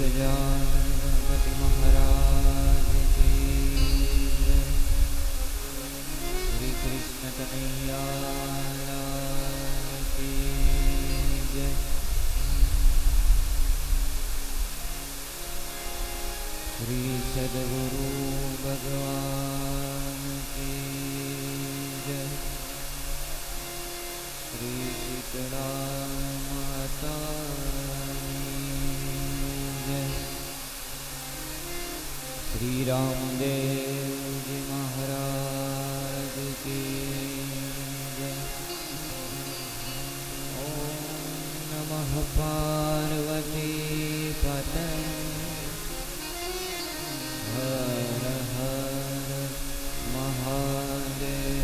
गजानन महाराज की जय। श्री कृष्ण कन्हैया लाल की जय। श्री सद्गुरु भगवान की जय। श्री शीतला माता श्री रामदेव जी महाराज की जय। ओम नमः पार्वती पतये हर हर महादेव।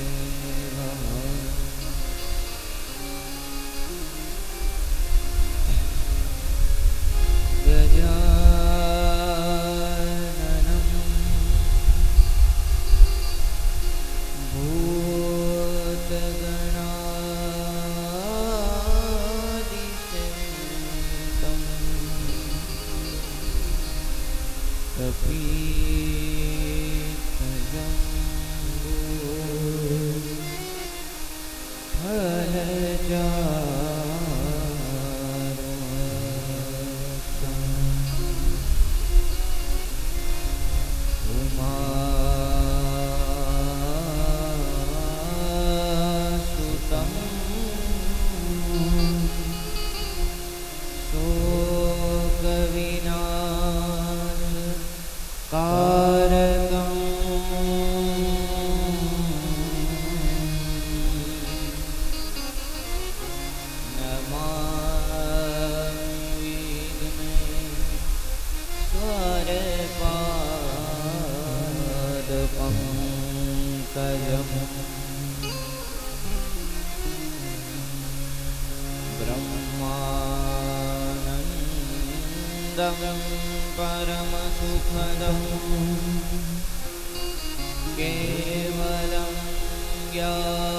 परम सुखदं केवलं ज्ञानमूर्ते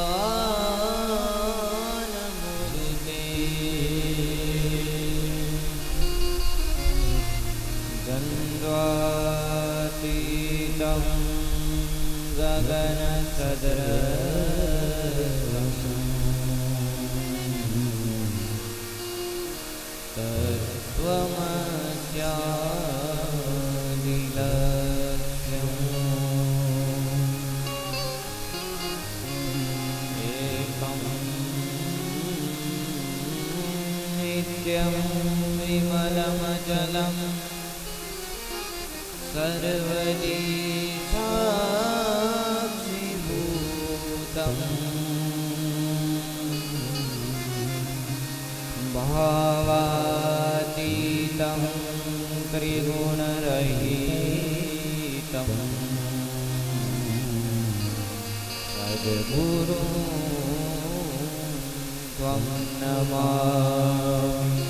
द्वन्द्वातीतं गगनसदृशं तत्त्वमस्यादिलक्ष्यम् एकं नित्यं विमलमचलं सर्वदी साक्षिभूतम् भावातीतं त्रिगुणरहितं सद्गुरुं त्वं नमामि।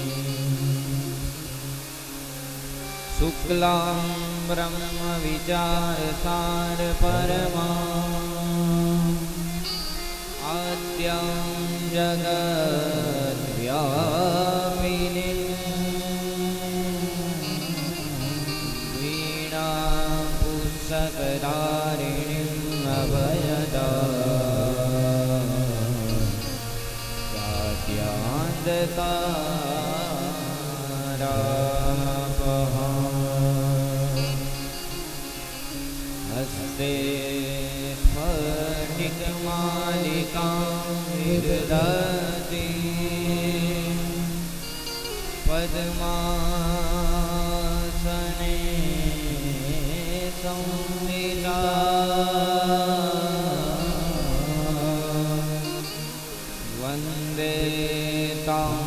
शुक्लां ब्रह्मविचारसार परमां आद्यं जगद्व्यापिनीं वीणापुस्तकधारिणीम् अभयदां साध्यान्धकारापहां हस्ते स्फटिकमालिकां विदधति पद्मासने संस्थिता वन्दे तां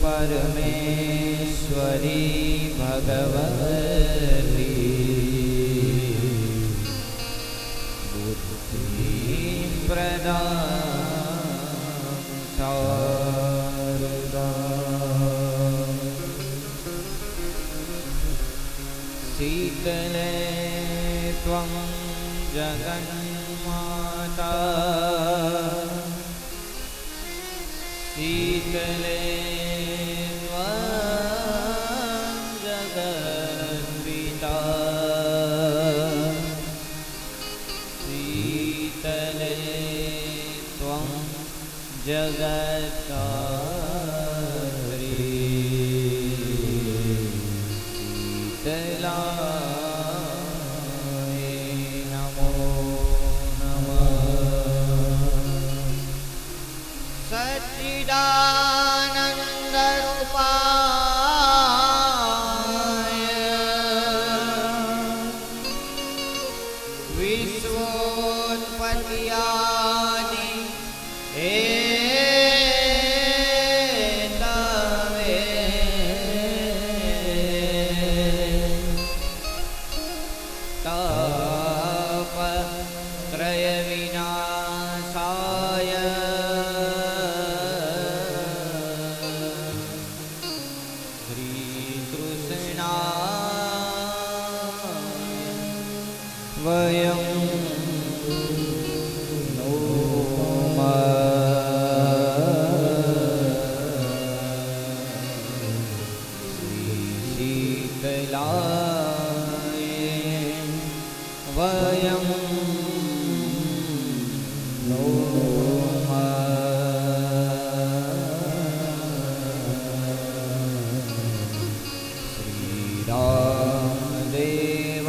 परमेश्वरी भगवती बुद्धिं प्रदां शारदां शीतले त्वं जगन्माता शीतले त्वं जगन्माता जगत्तारी शीतलाय नमो नमः। सच्चिदानंद रूपाय विश्वोत्पत्त्यादि हेतवे तापत्रय विनाशाय श्रीकृष्णाय वयं वयं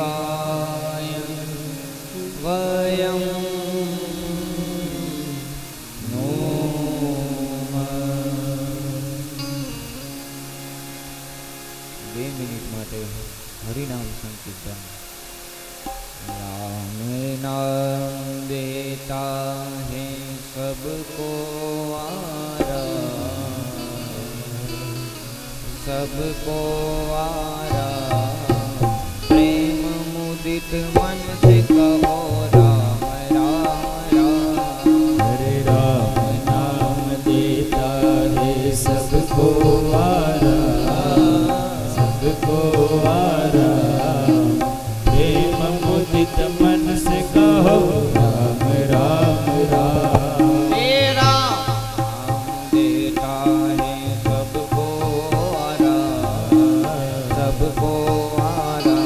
श्रीरामदेवाय वयं नमः। 2 મિનિટ માટે હરિનામ સંકીર્તન। राम नाम देता है सबको आरा, सबको आरा। प्रेम मुदित मन से कहो राम राम राम। हरे राम नाम देता है सबको आरा, सबको आरा। मुदित मन से कहो राम राम राम। तेरा नाम देता है सबको आरा, सबको आरा।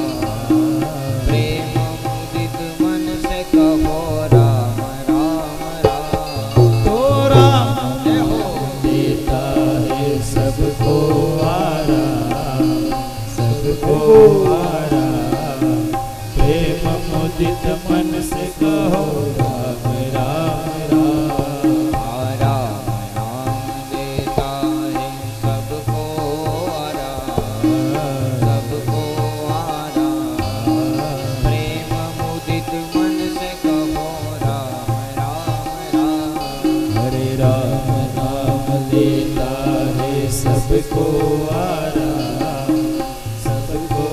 प्रेम मुदित मन से कहो राम राम राम। तो राम नाम देता है सबको आरा, सबको आरा। प्रेम मुदित मन से कहो राम राम राम। राम नाम देता है सबको आरा, सबको आरा। प्रेम मुदित मन से कहो राम राम राम। हरे राम नाम देता है सबको आरा, सबको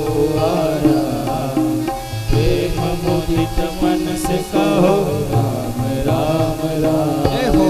आरा। मुदित मन से कहो राम राम राम। जय हो।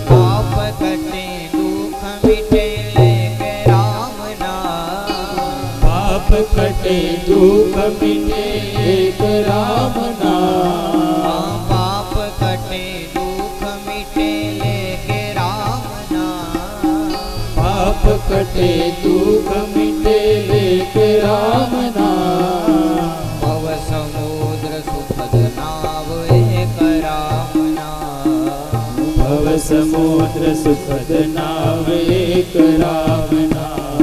पाप कटे दुख मिटे लेके राम नाम। पाप कटे दुख मिटे एक राम नाम। पाप कटे दुख मिटे लेके राम नाम। पाप कटे दुख मिटे एक राम नाम। भव समुद्र सुखद नाव एक राम नाम। भव समुद्र सुखद नाव एक राम नाम।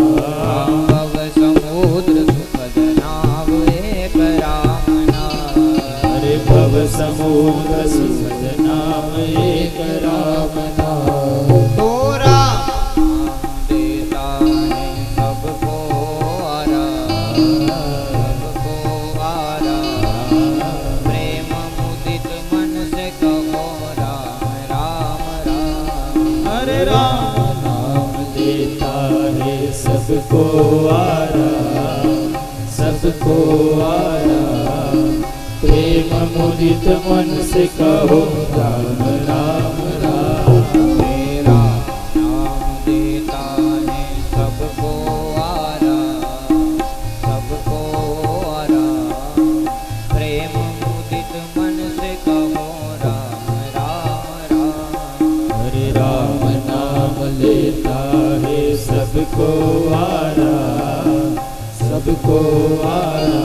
भव समुद्र सुखद नाव एक राम नाम। हरे भव समुद्र सुखद नाम एक राम नाम। तो राम नाम देता है सबको आरा, सबको आरा। प्रेम मुदित मन से कहो राम राम राम। हरे राम नाम देता है सबको आरा, सबको आरा। प्रेम मुदित मन से कहो राम राम राम। मेरा नाम देता है सबको आरा, सबको आरा। सबको आरा, सबको आरा।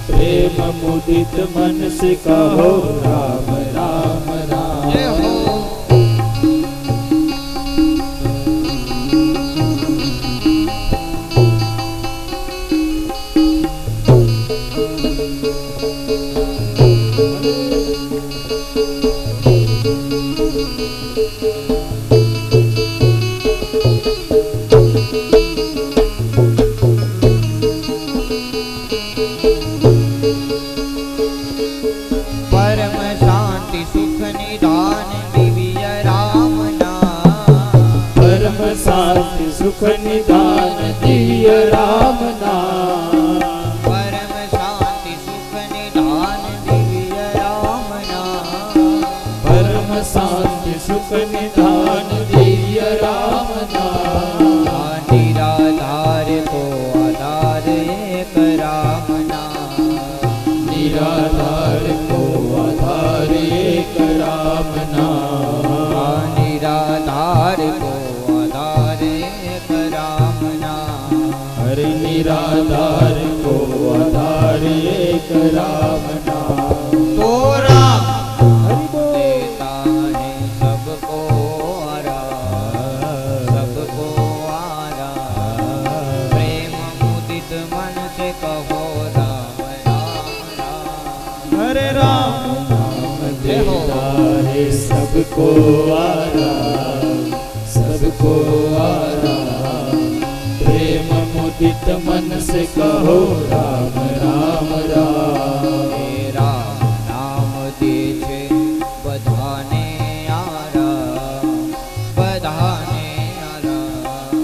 प्रेम मुदित मन से कहो राम राम राम। जय हो। परम शांति सुख निदान दिव्य राम नाम। परम शांति सुख निदान दिव्य राम नाम। परम शांति सुख निदान दिव्य राम नाम। परम शांति सुख निदान दिव्य राम नाम। निराधार को आधार एक राम नाम। निराधार को आधार एक राम नाम। निराधार को आधार एक राम नाम। हरे निराधार को आधार एक राम नाम। तो राम देता है सबको आराम, सबको आराम। प्रेम मुदित मन से कहो राम राम राम। हरे राम नाम देता है सबको आराम, सबको आराम। प्रेम मुदित मन से कहो राम राम राम। मेरा नाम दीछे बधाने आराम, बधाने आराम।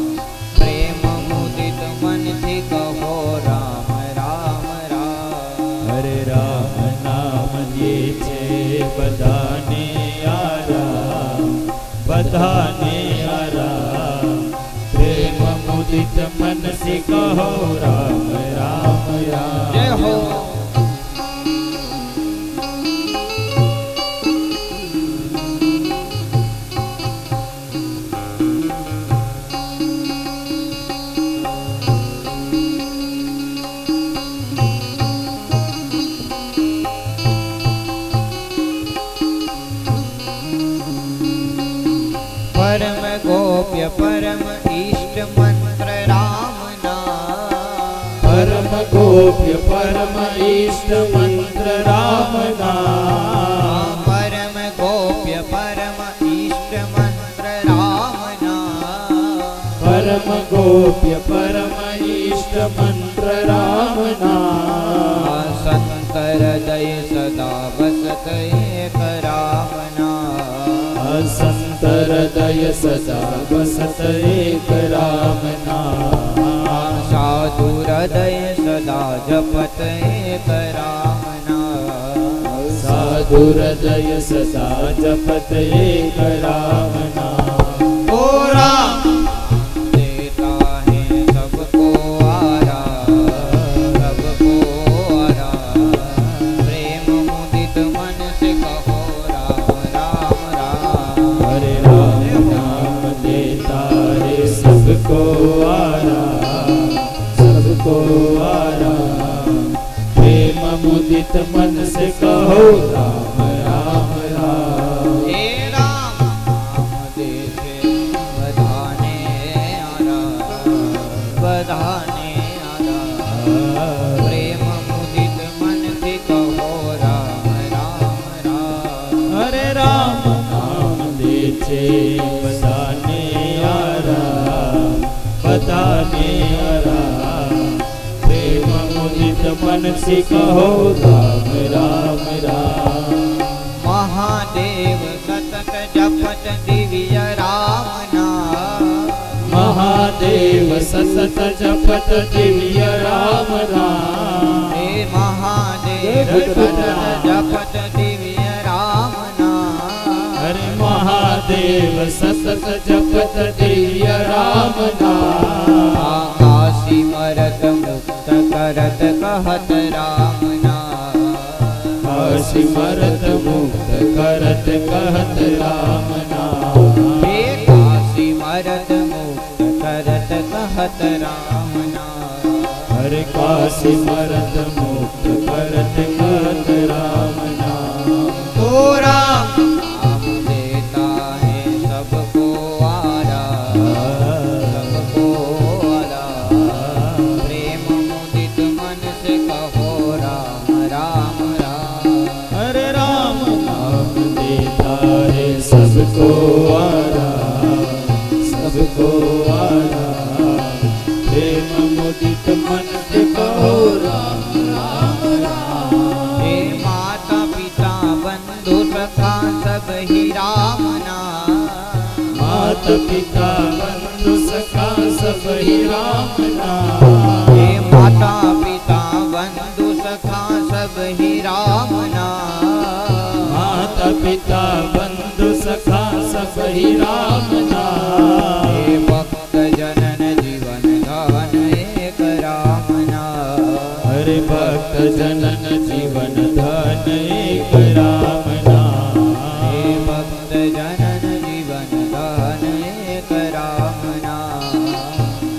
प्रेम मुदित मन से कहो राम राम राम। हरे राम नाम ये छे बधाने आराम, बधाने आराम। प्रेम मुदित मन से कहो राम राम राम। जय हो। परम गोप्य परम इष्ट मंत्र राम नाम। परम गोप्य परम इष्ट मंत्र राम नाम। परम गोप्य परम इष्ट मंत्र राम नाम। परम गोप्य परम इष्ट मंत्र राम नाम। संत हृदय सदा बसत एक राम नाम। संत हृदय सदा बसत एक राम नाम। साधु हृदय सदा जपत एक राम नाम। साधु हृदय सदा जपत एक राम नाम। ओ राम देता है सबको आराम, सबको आराम। प्रेम मुदित मन से कहो राम राम राम। हरे राम नाम देता है सबको आराम, सबको आराम। प्रेम मुदित मन से कहो राम राम राम। हे राम नाम देते बधाने आराम, बधाने आराम। प्रेम मुदित मन से कहो राम राम राम। हरे राम नाम देते बधाने आराम, बधाने आराम। प्रेम मुदित मन से कहो राम राम राम। महादेव सतत जपत दिव्य राम नाम। महादेव सतत जपत दिव्य राम नाम। हे महादेव सतत जपत दिव्य राम नाम। हरे महादेव सतत जपत दिव्य राम नाम। आकाशी मरत मुक्त करत कहत राम नाम। काशी मरत मुक्त करत कहत राम नाम। हे काशी मरत मुक्त करत कहत राम नाम। हरे काशी मरत मुक्त करत कहत राम नाम। तो राम नाम देता है सबको आराम, सबको आराम। प्रेम मुदित मन से कहो राम राम राम। हरे राम नाम देता है सबको आराम, सबको आराम। प्रेम मुदित मन से कहो राम राम राम। हे माता पिता बंधु सखा सब ही राम नाम। माता पिता बंधु सखा सब ही राम नाम। हे माता पिता बंधु सखा सब ही राम नाम। माता पिता बंधु सखा सब ही राम नाम। हे भक्त जनन जीवन धन एक राम नाम। हरे भक्त जनन जीवन धन एक राम नाम। हे भक्त जनन जीवन धन एक राम नाम।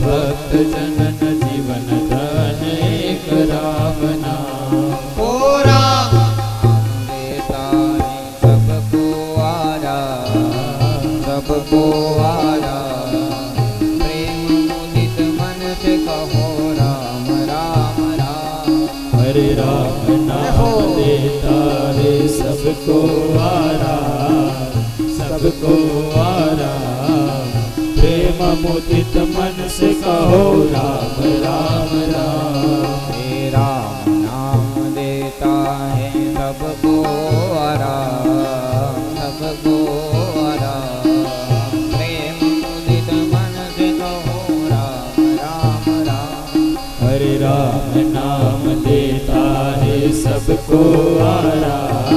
भक्त जनन जीवन धन एक राम नाम। ओ राम नाम देता है सबको आराम, सबको आराम। प्रेम मुदित मन से कहो राम राम राम। हरे राम नाम देता है सबको आराम, सबको आराम। प्रेम मुदित मन से कहो राम राम राम। हे राम नाम देता है सबको आराम, सबको आराम। प्रेम मुदित मन से कहो राम राम राम। हरे राम नाम देता है सबको आराम,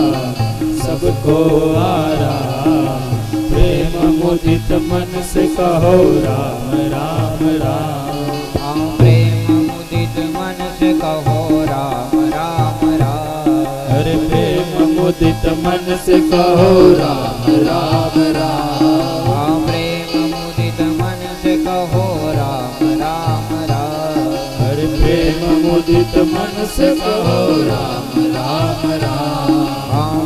सबको आराम। प्रेम मुदित मन से कहो राम राम राम। प्रेम मुदित मन से कहो राम राम राम। हरे प्रेम मुदित मन से कहो राम राम राम। प्रेम मुदित मन से कहो राम राम राम। हरे प्रेम मुदित मन से कहो राम राम राम।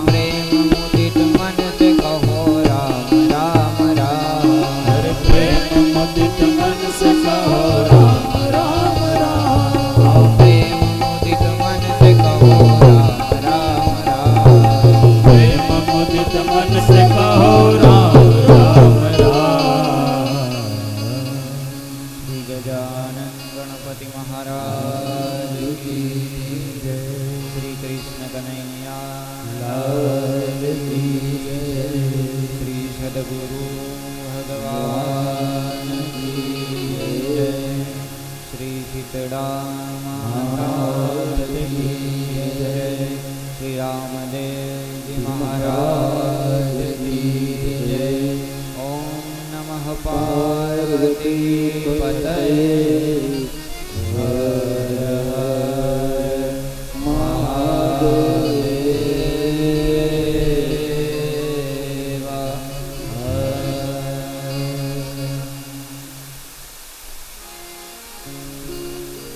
प्रेम मुदित मन से कहो राम राम राम। हरे प्रेम मुदित मन से कहो राम राम राम। प्रेम मुदित मन से कहो राम राम राम। प्रेम मुदित मन से कहो राम राम राम। श्री गजानन गणपति महाराज की जय। श्री कृष्ण कन्हैया लाल की जय। श्री सद्गुरु भगवान की जय। श्री सीताराम महाराज की जय। श्री रामदेव जी महाराज की जय। ओम नमः पार्वती पतये। हर हर महादेव।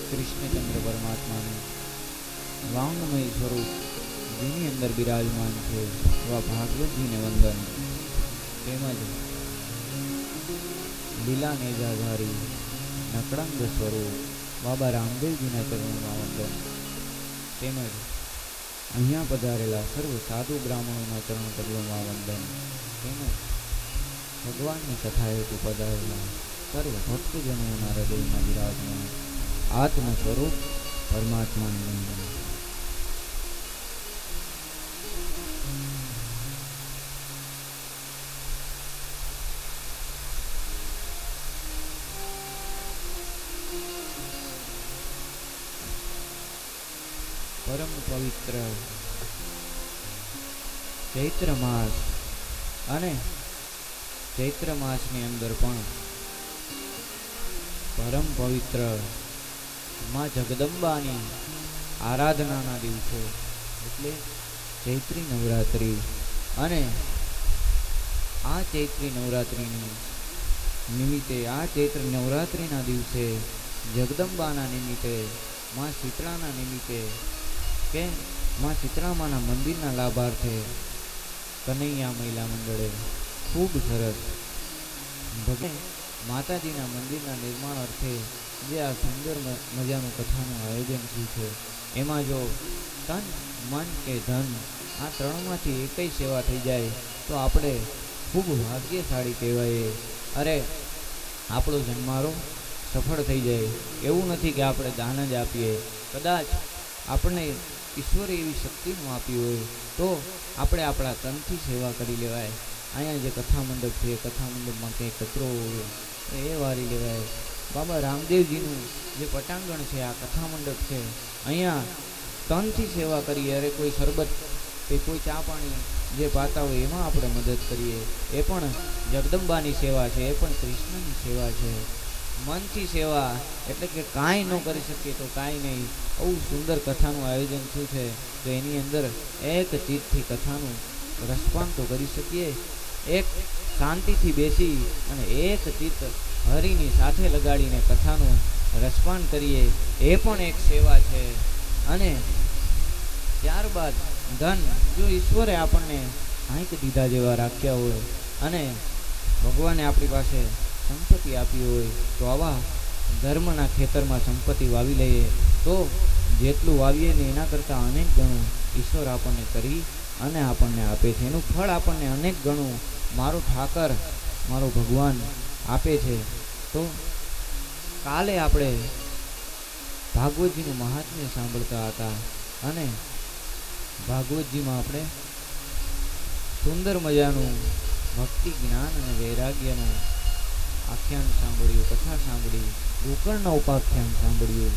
कृष्णचंद्र परमात्मा ने वांगमय स्वरूप જેની અંદર બિરાજમાન છે એવા ભાગવતજીને વંદન, તેમજ લીલા નેજાધારી નકળંગ સ્વરૂપ બાબા રામદેવજીના ચરણોમાં વંદન, તેમજ અહીંયા પધારેલા સર્વ સાધુ બ્રાહ્મણોના ચરણ કમલોમાં વંદન, તેમજ ભગવાનની કથા હેતુ પધારેલા સર્વ ભક્તજનોના હૃદયમાં બિરાજમાન આત્મ સ્વરૂપ પરમાત્માને વંદન। परम पवित्र चैत्र मास अने चैत्र मासनी अंदर पण परम पवित्र मां जगदंबानी आराधनाना दिवसे एटले चैत्री नवरात्रि अने आ चैत्री नवरात्रिनी નિમિત્તે આ ચૈત્ર નવરાત્રિના દિવસે જગદંબાના નિમિત્તે માં શીતળાના નિમિત્તે કે માં શીતળામાના મંદિરના લાભાર્થે કનૈયા મહિલા મંડળે ખૂબ સરસ ભગવાન માતાજીના મંદિરના નિર્માણ અર્થે જે આ સુંદર મજાનું કથાનું આયોજન થયું છે, એમાં જો તન મન કે ધન આ ત્રણમાંથી એકય સેવા થઈ જાય તો આપણે ખૂબ ભાગ્યશાળી કહેવાય. અરે આપણો જન્મારો સફળ થઈ જાય. એવું નથી કે આપણે દાન જ આપીએ, કદાચ આપણને ઈશ્વરે એવી શક્તિનું આપ્યું હોય તો આપણે આપણા તનથી સેવા કરી લેવાય. અહીંયા જે કથા મંડપ છે, કથા મંડપમાં કંઈ કચરો હોય એ વારી લેવાય. બાબા રામદેવજીનું જે પટાંગણ છે, આ કથા મંડપ છે, અહીંયા તનથી સેવા કરીએ. અરે કોઈ શરબત કે કોઈ ચા પાણી જે પાતા હોય એમાં આપણે મદદ કરીએ. એ પણ જગદંબાની સેવા છે, એ પણ કૃષ્ણની સેવા છે. મનથી સેવા એટલે કે કાંઈ ન કરી શકીએ તો કાંઈ નહીં. આવું સુંદર કથાનું આયોજન થયું છે તો એની અંદર એક ચિત્તથી કથાનું રસપાન તો કરી શકીએ. એક શાંતિથી બેસી અને એક ચિત્ત હરિની સાથે લગાડીને કથાનું રસપાન કરીએ, એ પણ એક સેવા છે. અને ત્યારબાદ ધન, જો ઈશ્વરે આપણને કાંઈક દીધા જેવા રાખ્યા હોય અને ભગવાને આપણી પાસે સંપત્તિ આપી હોય તો આવા ધર્મના ખેતરમાં સંપત્તિ વાવી લઈએ તો જેટલું વાવીએ ને એના કરતાં અનેક ગણું ઈશ્વર આપણને કરી અને આપણને આપે છે. એનું ફળ આપણને અનેક ગણું મારો ઠાકર, મારો ભગવાન આપે છે. તો કાલે આપણે ભાગવતજીનું મહાત્મ્ય સાંભળતા હતા અને ભાગવતજીમાં આપણે સુંદર મજાનું ભક્તિ, જ્ઞાન અને વૈરાગ્યનું આખ્યાન સાંભળ્યું, કથા સાંભળી, ગોકર્ણના ઉપાખ્યાન સાંભળ્યું.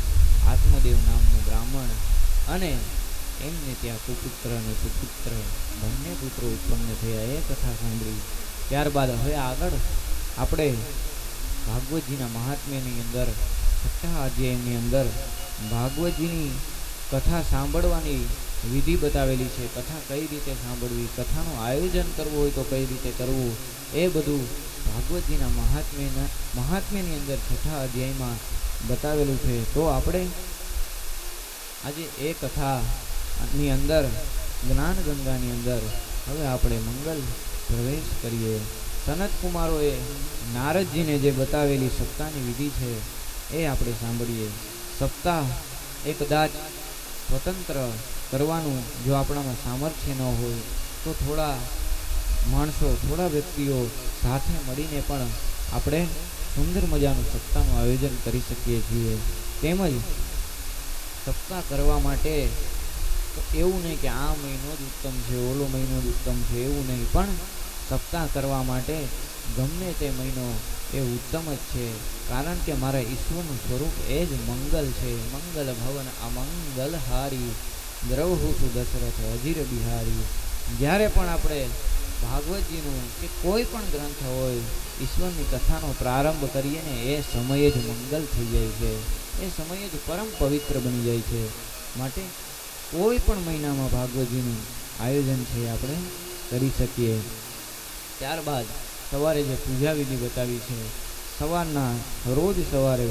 આત્મદેવ નામનું બ્રાહ્મણ અને એમને ત્યાં કુપુત્ર અને સુપુત્ર બંને પુત્રો ઉત્પન્ન થયા, એ કથા સાંભળી. ત્યારબાદ હવે આગળ આપણે ભાગવતજીના મહાત્મ્યની અંદર 6થા અધ્યાયની અંદર ભાગવતજીની કથા સાંભળવાની વિધિ બતાવેલી છે. કથા કઈ રીતે સાંભળવી, કથાનું આયોજન કરવું હોય તો કઈ રીતે કરવું, એ બધું ભાગવતજીના મહાત્મ્યની અંદર 6થા અધ્યાયમાં બતાવેલું છે. તો આપણે આજે એ કથાની અંદર જ્ઞાન ગંગાની અંદર હવે આપણે મંગલ પ્રવેશ કરીએ. સનત કુમારોએ નારદજીને જે બતાવેલી સપ્તાહની વિધિ છે એ આપણે સાંભળીએ. સપ્તાહ એ કદાચ સ્વતંત્ર કરવાનું જો આપણામાં સામર્થ્ય ન હોય તો થોડા માણસો, થોડા વ્યક્તિઓ સાથે મળીને પણ આપણે સુંદર મજાનું સપ્તાહનું આયોજન કરી શકીએ છીએ. તેમજ સપ્તાહ કરવા માટે તો એવું નહીં કે આ મહિનો જ ઉત્તમ છે, ઓલો મહિનો જ ઉત્તમ છે, એવું નહીં. પણ સપ્તાહ કરવા માટે ગમે તે મહિનો એ ઉત્તમ જ છે. કારણ કે મારા ઈશ્વરનું સ્વરૂપ એ જ મંગલ છે. મંગલ ભવન અમંગલ હારી, દ્રવહુતુ દશરથ અજીર બિહારી. જ્યારે પણ આપણે ભાગવતજીનું કે કોઈ પણ ગ્રંથ હોય, ઈશ્વરની કથાનો પ્રારંભ કરીએ ને એ સમયે જ મંગલ થઈ જાય છે, એ સમયે જ પરમ પવિત્ર બની જાય છે. માટે કોઈ પણ મહિનામાં ભાગવતજીનું આયોજન છે આપણે કરી શકીએ. ત્યારબાદ સવારે જે પૂજા વિધિ બતાવી છે, સવારના રોજ સવારે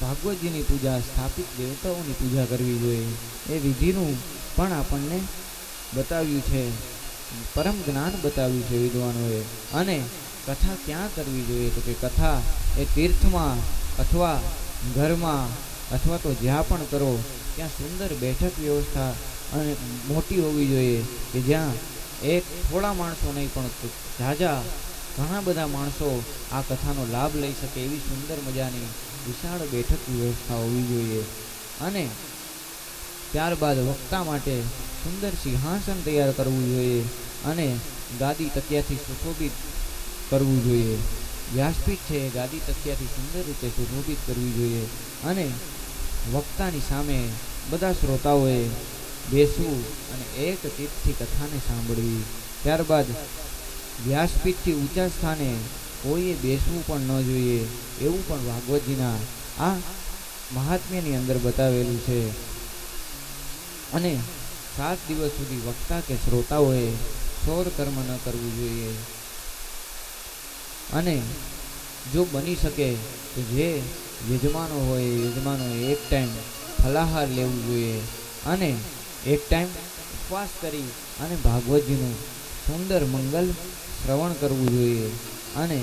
ભાગવતજીની પૂજા, સ્થાપિત દેવતાઓની પૂજા કરવી જોઈએ. એ વિધિનું પણ આપણને બતાવ્યું છે, પરમ જ્ઞાન બતાવ્યું છે વિદ્વાનોએ. અને કથા ક્યાં કરવી જોઈએ તો કે કથા એ તીર્થમાં અથવા ઘરમાં અથવા તો જ્યાં પણ કરો ત્યાં સુંદર બેઠક વ્યવસ્થા અને મોટી હોવી જોઈએ કે જ્યાં એક થોડા માણસો નહીં પણ ઝાઝા ઘણા બધા માણસો આ કથાનો લાભ લઈ શકે એવી સુંદર મજાની વિશાળ બેઠક વ્યવસ્થા હોવી જોઈએ. અને ત્યારબાદ વક્તા માટે સુંદર સિંહાસન તૈયાર કરવું જોઈએ અને ગાદી તકિયાથી સુશોભિત કરવું જોઈએ. વ્યાસપીઠ છે એ ગાદી તકિયાથી સુંદર રીતે સુશોભિત કરવી જોઈએ. અને વક્તાની સામે બધા શ્રોતાઓએ બેસવું અને એક ચિત્તથી કથાને સાંભળવી. ત્યારબાદ વ્યાસપીઠથી ઊંચા સ્થાને કોઈએ બેસવું પણ ન જોઈએ, એવું પણ ભાગવતજીના આ મહાત્મ્યની અંદર બતાવેલું છે. અને 7 દિવસ સુધી વક્તા કે શ્રોતાઓએ શોર કર્મ ન કરવું જોઈએ. અને જો બની શકે તો જે યજમાનોએ એક ટાઈમ ફલાહાર લેવું જોઈએ અને એક ટાઈમ ઉપવાસ કરી અને ભાગવતજીનું સુંદર મંગલ શ્રવણ કરવું જોઈએ. અને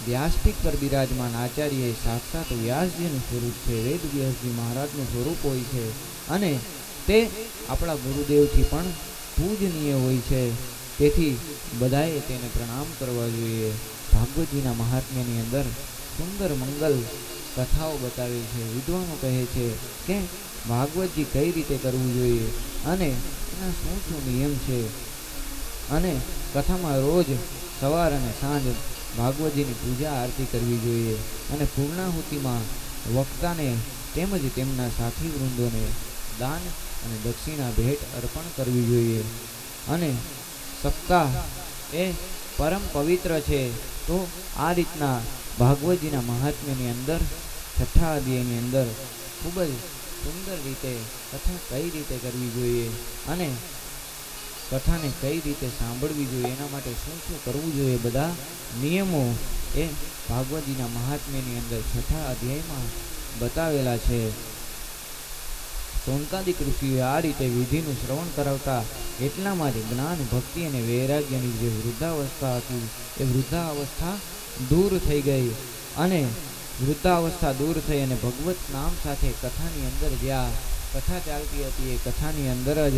વ્યાસપીઠ પર બિરાજમાન આચાર્ય સાક્ષાત વ્યાસજીનું સ્વરૂપ છે, વેદ વ્યાસજી મહારાજનું સ્વરૂપ હોય છે અને તે આપણા ગુરુદેવથી પણ પૂજનીય હોય છે. તેથી બધાએ તેને પ્રણામ કરવા જોઈએ. ભાગવતજીના મહાત્મ્યની અંદર સુંદર મંગલ કથાઓ બતાવે છે. વિદ્વાનો કહે છે કે ભાગવતજી કઈ રીતે કરવું જોઈએ અને એના શું શું નિયમ છે. અને કથામાં રોજ સવાર અને સાંજ ભાગવતજીની પૂજા આરતી કરવી જોઈએ અને પૂર્ણાહુતિમાં વક્તાને તેમજ તેમના સાથી વૃંદોને દાન અને દક્ષિણા ભેટ અર્પણ કરવી જોઈએ. અને સપ્તાહ એ પરમ પવિત્ર છે. તો આ રીતના ભાગવતજીના મહાત્મ્યની અંદર છઠ્ઠા અધ્યાયની અંદર ખૂબ જ સુંદર રીતે કથા કઈ રીતે કરવી જોઈએ અને કથાને કઈ રીતે સાંભળવી જોઈએ, એના માટે શું શું કરવું જોઈએ, બધા નિયમો એ ભાગવતજીના મહાત્મ્યની અંદર છઠ્ઠા અધ્યાયમાં બતાવેલા છે. સોનકાદિક ઋષિએ આ રીતે વિધિનું શ્રવણ કરાવતા એટલામાં જ જ્ઞાન, ભક્તિ અને વૈરાગ્યની જે વૃદ્ધાવસ્થા હતી એ વૃદ્ધાવસ્થા દૂર થઈ ગઈ અને વૃદ્ધાવસ્થા દૂર થઈ અને ભગવત નામ સાથે કથાની અંદર જ્યાં કથા ચાલતી હતી એ કથાની અંદર જ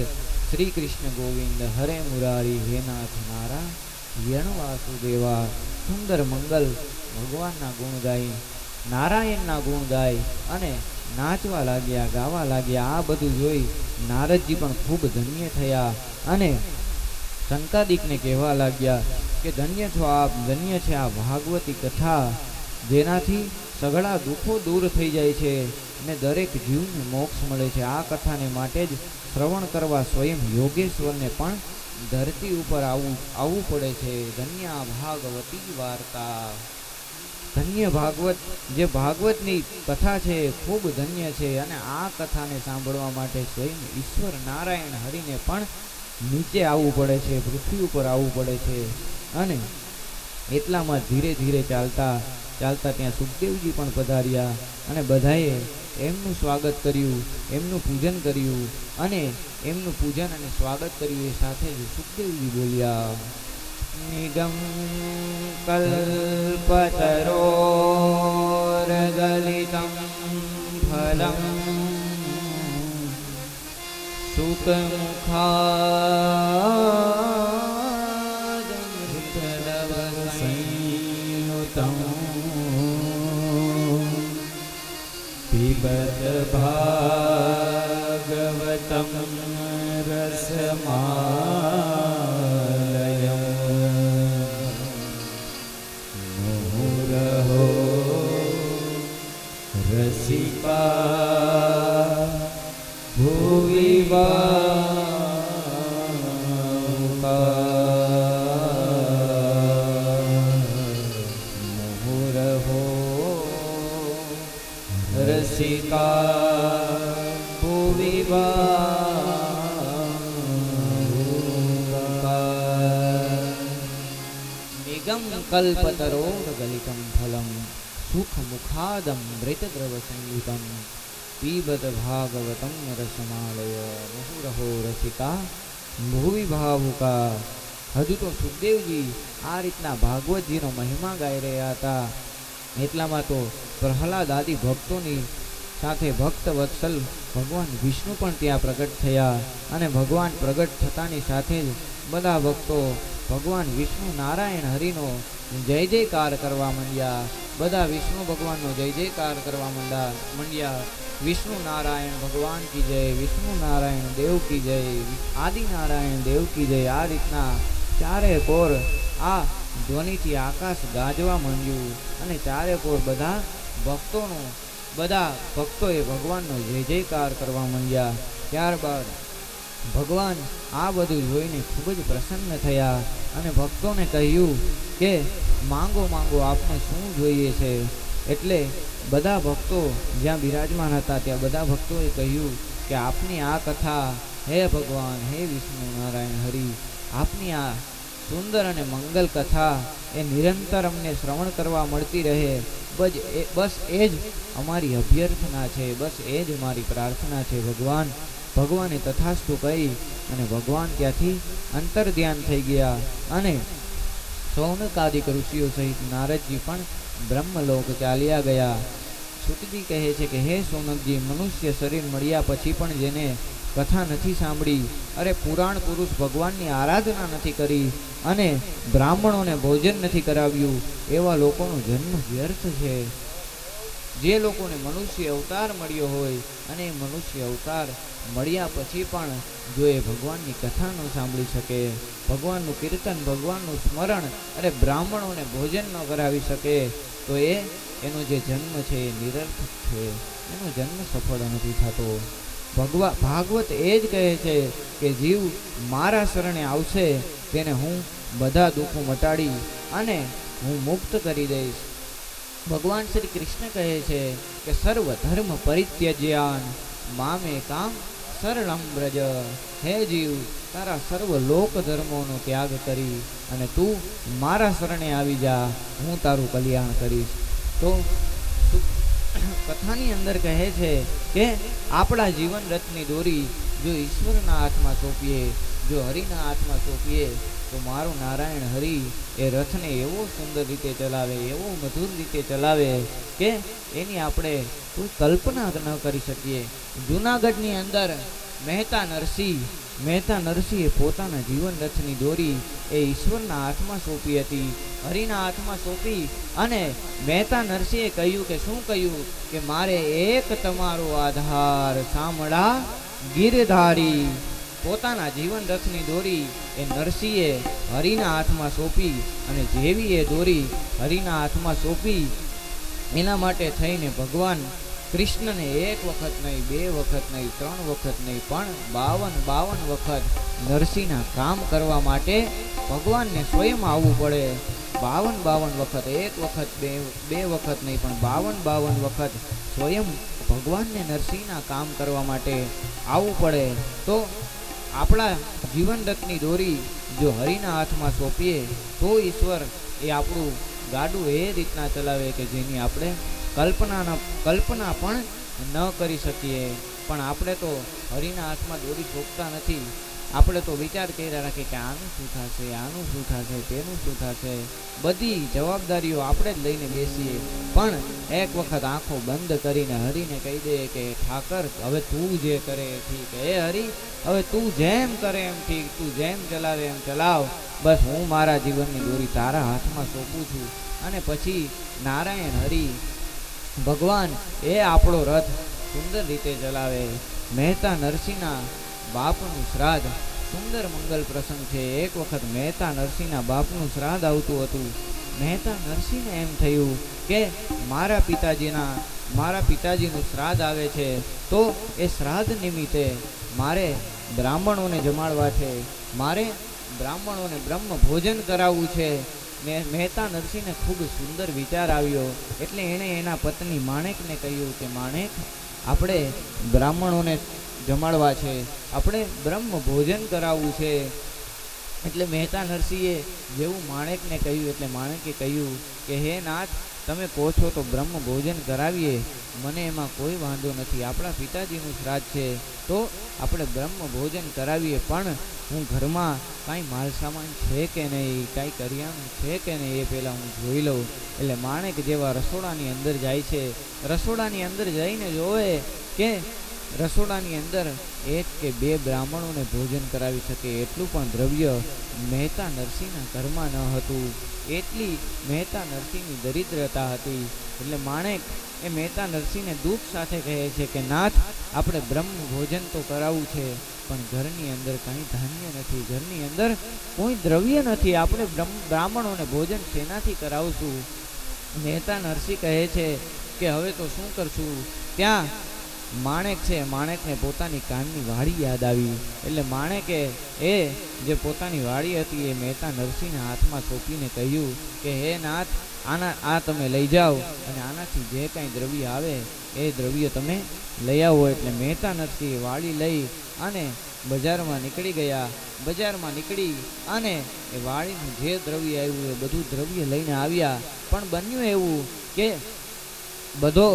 શ્રી કૃષ્ણ ગોવિંદ હરે મુરારી હે નાથ નારાયણ વાસુદેવા સુંદર મંગલ ભગવાનના ગુણ ગાઈ, નારાયણના ગુણ ગાય અને નાચવા લાગ્યા, ગાવા લાગ્યા. આ બધું જોઈ નારદજી પણ ખૂબ ધન્ય થયા અને શંકાદિકને કહેવા લાગ્યા કે ધન્ય છો આપ, ધન્ય છે આ ભાગવતી કથા, જેનાથી સઘળા દુઃખો દૂર થઈ જાય છે અને દરેક જીવને મોક્ષ મળે છે. આ કથાને માટે જ શ્રવણ કરવા સ્વયં યોગેશ્વરને પણ ધરતી ઉપર આવવું પડે છે. ધન્ય ભાગવતી વાર્તા, ધન્ય ભાગવત, જે ભાગવતની કથા છે ખૂબ ધન્ય છે અને આ કથાને સાંભળવા માટે સ્વયં ઈશ્વર નારાયણ હરિને પણ નીચે આવવું પડે છે, પૃથ્વી ઉપર આવવું પડે છે. અને એટલામાં ધીરે ધીરે ચાલતા ત્યાં સુખદેવજી પણ પધાર્યા અને બધાએ એમનું સ્વાગત કર્યું, એમનું પૂજન કર્યું અને એમનું પૂજન અને સ્વાગત કર્યું એ સાથે જ સુખદેવજી બોલ્યા, નિગમ કલ્પતરોર્ગલિતમ ફલમ સુખમુખાદમૃતદવસંયુતમ पिबत भागवतं रसमालयम् मुहुरहो रसिका भुवि मुहुरहो रसिका भुवि નિગમ કલ્પતરોર્ગલિતમ ફલમ સુખ મુખાદમૃતદ્રવ સંયુતમ પીબત ભાગવતમ રસમાલય મુહુરહો રસિકા ભુવિ ભાવુકા. હજુ તો સુખદેવજી આ રીતના ભાગવતજીનો મહિમા ગાઈ રહ્યા હતા. એટલામાં તો પ્રહલાદ આદિ ભક્તોની સાથે ભક્ત વત્સલ ભગવાન વિષ્ણુ પણ ત્યાં પ્રગટ થયા અને ભગવાન પ્રગટ થતાની સાથે જ બધા ભક્તો ભગવાન વિષ્ણુ નારાયણ હરિનો જય જયકાર કરવા માંડ્યા. બધા વિષ્ણુ ભગવાનનો જય જયકાર કરવા માંડ્યા. વિષ્ણુ નારાયણ ભગવાન કી જય, વિષ્ણુ નારાયણ દેવ કી જય, આદિ નારાયણ દેવ કી જય. આ રીતના ચારે કોર આ ધ્વનિથી આકાશ ગાજવા માંડ્યું અને ચારે કોર બધા ભક્તોએ ભગવાનનો જય જયકાર કરવા માંડ્યા. ત્યારબાદ ભગવાન આ બધું જોઈને ખૂબ જ પ્રસન્ન થયા અને ભક્તોને કહ્યું કે માંગો માંગો, આપને શું જોઈએ છે. એટલે બધા ભક્તો જ્યાં બિરાજમાન હતા ત્યાં બધા ભક્તોએ કહ્યું કે આપની આ કથા, હે ભગવાન, હે વિષ્ણુ નારાયણ હરિ, આપની આ સુંદર અને મંગલ કથા એ નિરંતર અમને શ્રવણ કરવા મળતી રહે, બસ એ જ અમારી અભ્યર્થના છે, બસ એ જ અમારી પ્રાર્થના છે ભગવાન. ભગવાને તથાસ્તુ કહી અને ભગવાન ત્યાંથી અંતર ધ્યાન થઈ ગયા અને સૌનકાદિક ઋષિઓ સહિત નારદજી પણ બ્રહ્મલોક ચાલ્યા ગયા. સુતજી કહે છે કે હે સોનકજી, મનુષ્ય શરીર મળ્યા પછી પણ જેને કથા નથી સાંભળી, અરે પુરાણ પુરુષ ભગવાનની આરાધના નથી કરી અને બ્રાહ્મણોને ભોજન નથી કરાવ્યું, એવા લોકોનો જન્મ વ્યર્થ છે. જે લોકોને મનુષ્ય અવતાર મળ્યો હોય અને એ મનુષ્ય અવતાર મળ્યા પછી પણ જો એ ભગવાનની કથા ન સાંભળી શકે, ભગવાનનું કીર્તન, ભગવાનનું સ્મરણ અને બ્રાહ્મણોને ભોજન ન કરાવી શકે, તો એનો જે જન્મ છે એ નિરર્થક છે, એનો જન્મ સફળ નથી થતો. ભાગવત એ જ કહે છે કે જીવ મારા શરણે આવશે તેને હું બધા દુઃખો મટાડી અને હું મુક્ત કરી દઈશ. ભગવાન શ્રી કૃષ્ણ કહે છે કે સર્વ ધર્મ પરિત્યજ્યાન મામે કામ સરળમ બ્રજ. હે જીવ, તારા સર્વ લોક ધર્મોનો ત્યાગ કરી અને તું મારા શરણે આવી જા, હું તારું કલ્યાણ કરીશ. તો કથાની અંદર કહે છે કે આપણા જીવન રથની દોરી જો ઈશ્વરના હાથમાં સોંપીએ, જો હરિના હાથમાં સોંપીએ, તો મારો નારાયણ હરિ એ રથને એવો સુંદર રીતે ચલાવે, એવો મધુર રીતે ચલાવે કે એની આપણે કોઈ કલ્પના ન કરી શકીએ. જૂનાગઢની અંદર મહેતા નરસિંહે પોતાના જીવન રથની દોરી એ ઈશ્વરના હાથમાં સોંપી હતી, હરિના હાથમાં સોંપી અને મહેતા નરસિંહે કહ્યું કે શું કહ્યું કે મારે એક તમારો આધાર સાંભળા ગિરધારી. પોતાના જીવન રથની દોરી એ નરસિંહે હરિના હાથમાં સોંપી અને જેવી એ દોરી હરિના હાથમાં સોંપી એના માટે થઈને ભગવાન કૃષ્ણને એક વખત નહીં, બે વખત નહીં, ત્રણ વખત નહીં, પણ 52 વખત નરસિંહના કામ કરવા માટે ભગવાનને સ્વયં આવવું પડે. 52 વખત, એક વખત, બે વખત નહીં, પણ 52 વખત સ્વયં ભગવાનને નરસિંહના કામ કરવા માટે આવવું પડે. તો આપણા જીવન રથની દોરી જો હરિના હાથમાં સોંપીએ તો ઈશ્વર એ આપણું ગાડું એ રીતના ચલાવે કે જેની આપણે કલ્પના પણ ન કરી શકીએ. પણ આપણે તો હરિના હાથમાં દોરી સોંપતા નથી. આપણે તો વિચાર કર્યા રાખીએ કે આનું શું થશે, આનું શું થશે, તેનું શું થશે, બધી જવાબદારીઓ આપણે જ લઈને બેસીએ. પણ એક વખત આંખો બંધ કરીને હરિને કહી દઈએ કે ઠાકર હવે તું જે કરે એ ઠીક, હે હરિ હવે તું જેમ કરે એમ ઠીક, તું જેમ ચલાવે એમ ચલાવ, બસ હું મારા જીવનની દોરી તારા હાથમાં સોંપું છું. અને પછી નારાયણ હરિ ભગવાન એ આપણો રથ સુંદર રીતે ચલાવે. મહેતા નરસિંહના બાપનું શ્રાદ્ધ સુંદર મંગલ પ્રસંગ છે. એક વખત મહેતા નરસિંહના બાપનું શ્રાદ્ધ આવતું હતું. મહેતા નરસિંહને એમ થયું કે મારા પિતાજીનું શ્રાદ્ધ આવે છે, તો એ શ્રાદ્ધ નિમિત્તે મારે બ્રાહ્મણોને જમાડવા છે, મારે બ્રાહ્મણોને બ્રહ્મ ભોજન કરાવવું છે. ને મહેતા નરસિંહને ખૂબ સુંદર વિચાર આવ્યો, એટલે એણે એના પત્ની માણેકને કહ્યું કે માણેક, આપણે બ્રાહ્મણોને જમાડવા છે, આપણે બ્રહ્મ ભોજન કરાવવું છે. એટલે મહેતા નરસિંહે જેવું માણેકને કહ્યું એટલે માણેકે કહ્યું કે હે નાથ, તમે કહો છો તો બ્રહ્મ ભોજન કરાવીએ, મને એમાં કોઈ વાંધો નથી. આપણા પિતાજીનું શ્રાદ્ધ છે તો આપણે બ્રહ્મ ભોજન કરાવીએ, પણ હું ઘરમાં કાંઈ માલ સામાન છે કે નહીં, કાંઈ કરિયાણું છે કે નહીં, એ પહેલાં હું જોઈ લઉં. એટલે માણેક જેવા રસોડાની અંદર જાય છે. રસોડાની અંદર જઈને જોવે કે રસોડાની અંદર એક કે બે બ્રાહ્મણોને ભોજન કરાવી શકે એટલું પણ દ્રવ્ય મહેતા નરસિંહના ઘરમાં ન હતું. એટલી મહેતા નરસિંહની દરિદ્રતા હતી. એટલે માણેક એ મહેતા નરસિંહને દુઃખ સાથે કહે છે કે નાથ, આપણે બ્રહ્મ ભોજન તો કરાવવું છે, પણ ઘરની અંદર કાંઈ ધાન્ય નથી, ઘરની અંદર કોઈ દ્રવ્ય નથી, આપણે બ્રાહ્મણોને ભોજન શેનાથી કરાવશું? મહેતા નરસિંહ કહે છે કે હવે તો શું કરશું? ત્યાં માણેક છે, માણેકને પોતાની કાનની વાડી યાદ આવી. એટલે માણેકે એ જે પોતાની વાડી હતી એ મહેતા નરસિંહના હાથમાં સોંપીને કહ્યું કે હે નાથ, આ તમે લઈ જાઓ અને આનાથી જે કાંઈ દ્રવ્ય આવે એ દ્રવ્ય તમે લઈ આવો. એટલે મહેતા નરસિંહ વાડી લઈ અને બજારમાં નીકળી ગયા. બજારમાં નીકળી અને એ વાડીનું જે દ્રવ્ય આવ્યું એ બધું દ્રવ્ય લઈને આવ્યા. પણ બન્યું એવું કે બધો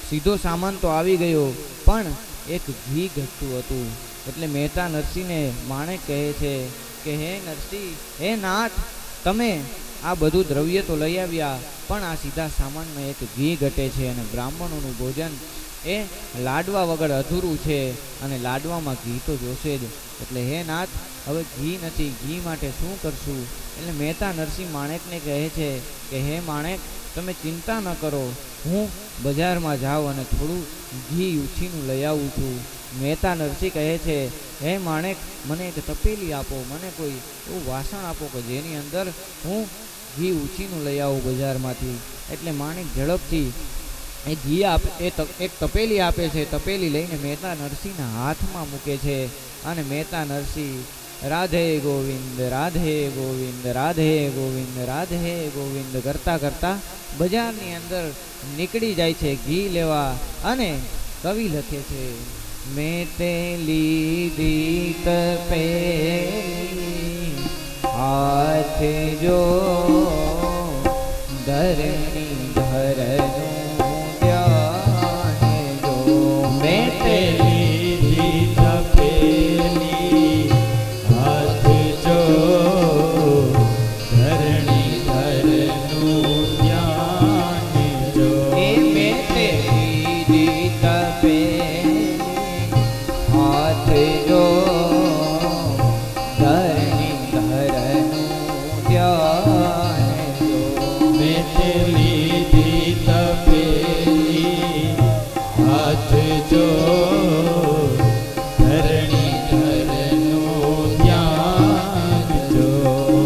સીધો સામાન તો આવી ગયો, પણ એક ઘી ઘટતું હતું. એટલે મહેતા નરસિંહને માણેક કહે છે કે હે નરસિંહ, હે નાથ, તમે આ બધું દ્રવ્ય તો લઈ આવ્યા, પણ આ સીધા સામાનમાં એક ઘી ઘટે છે અને બ્રાહ્મણોનું ભોજન એ લાડવા વગર અધૂરું છે અને લાડવામાં ઘી તો જોશે જ. એટલે હે નાથ, હવે ઘી નથી, ઘી માટે શું કરશું? એટલે મહેતા નરસિંહ માણેકને કહે છે કે હે માણેક, તમે ચિંતા ન કરો, હું બજારમાં જાઉં અને થોડું ઘી ઉછીનું લઈ આવું છું. મહેતા નરસિંહ કહે છે હે માણેક, મને એક તપેલી આપો, મને કોઈ એવું વાસણ આપો કે જેની અંદર હું ઘી ઉછીનું લઈ આવું બજારમાંથી. એટલે માણેક ઝડપથી એ ઘી આપે, એક તપેલી આપે છે. તપેલી લઈને મહેતા નરસિંહના હાથમાં મૂકે છે અને મહેતા નરસિંહ રાધે ગોવિંદ, રાધે ગોવિંદ, રાધે ગોવિંદ, રાધે ગોવિંદ કરતા કરતા બજારની અંદર નીકળી જાય છે ઘી લેવા. અને કવિ લખે છે મેં તે લીધી તપેલી હાથ જો ધરણી ધરનું ધ્યાન જો. મેં તે લીધી તપેલી હાથ જો ધરણી ધરનું ધ્યાન જો. એ મેં તે લીધી તપેલી હાથ જો ધરણી ધરનું ધ્યાન જો. મેં તે લીધી તપેલી હાથ જો ધરણી ધરનું ધ્યાન જો.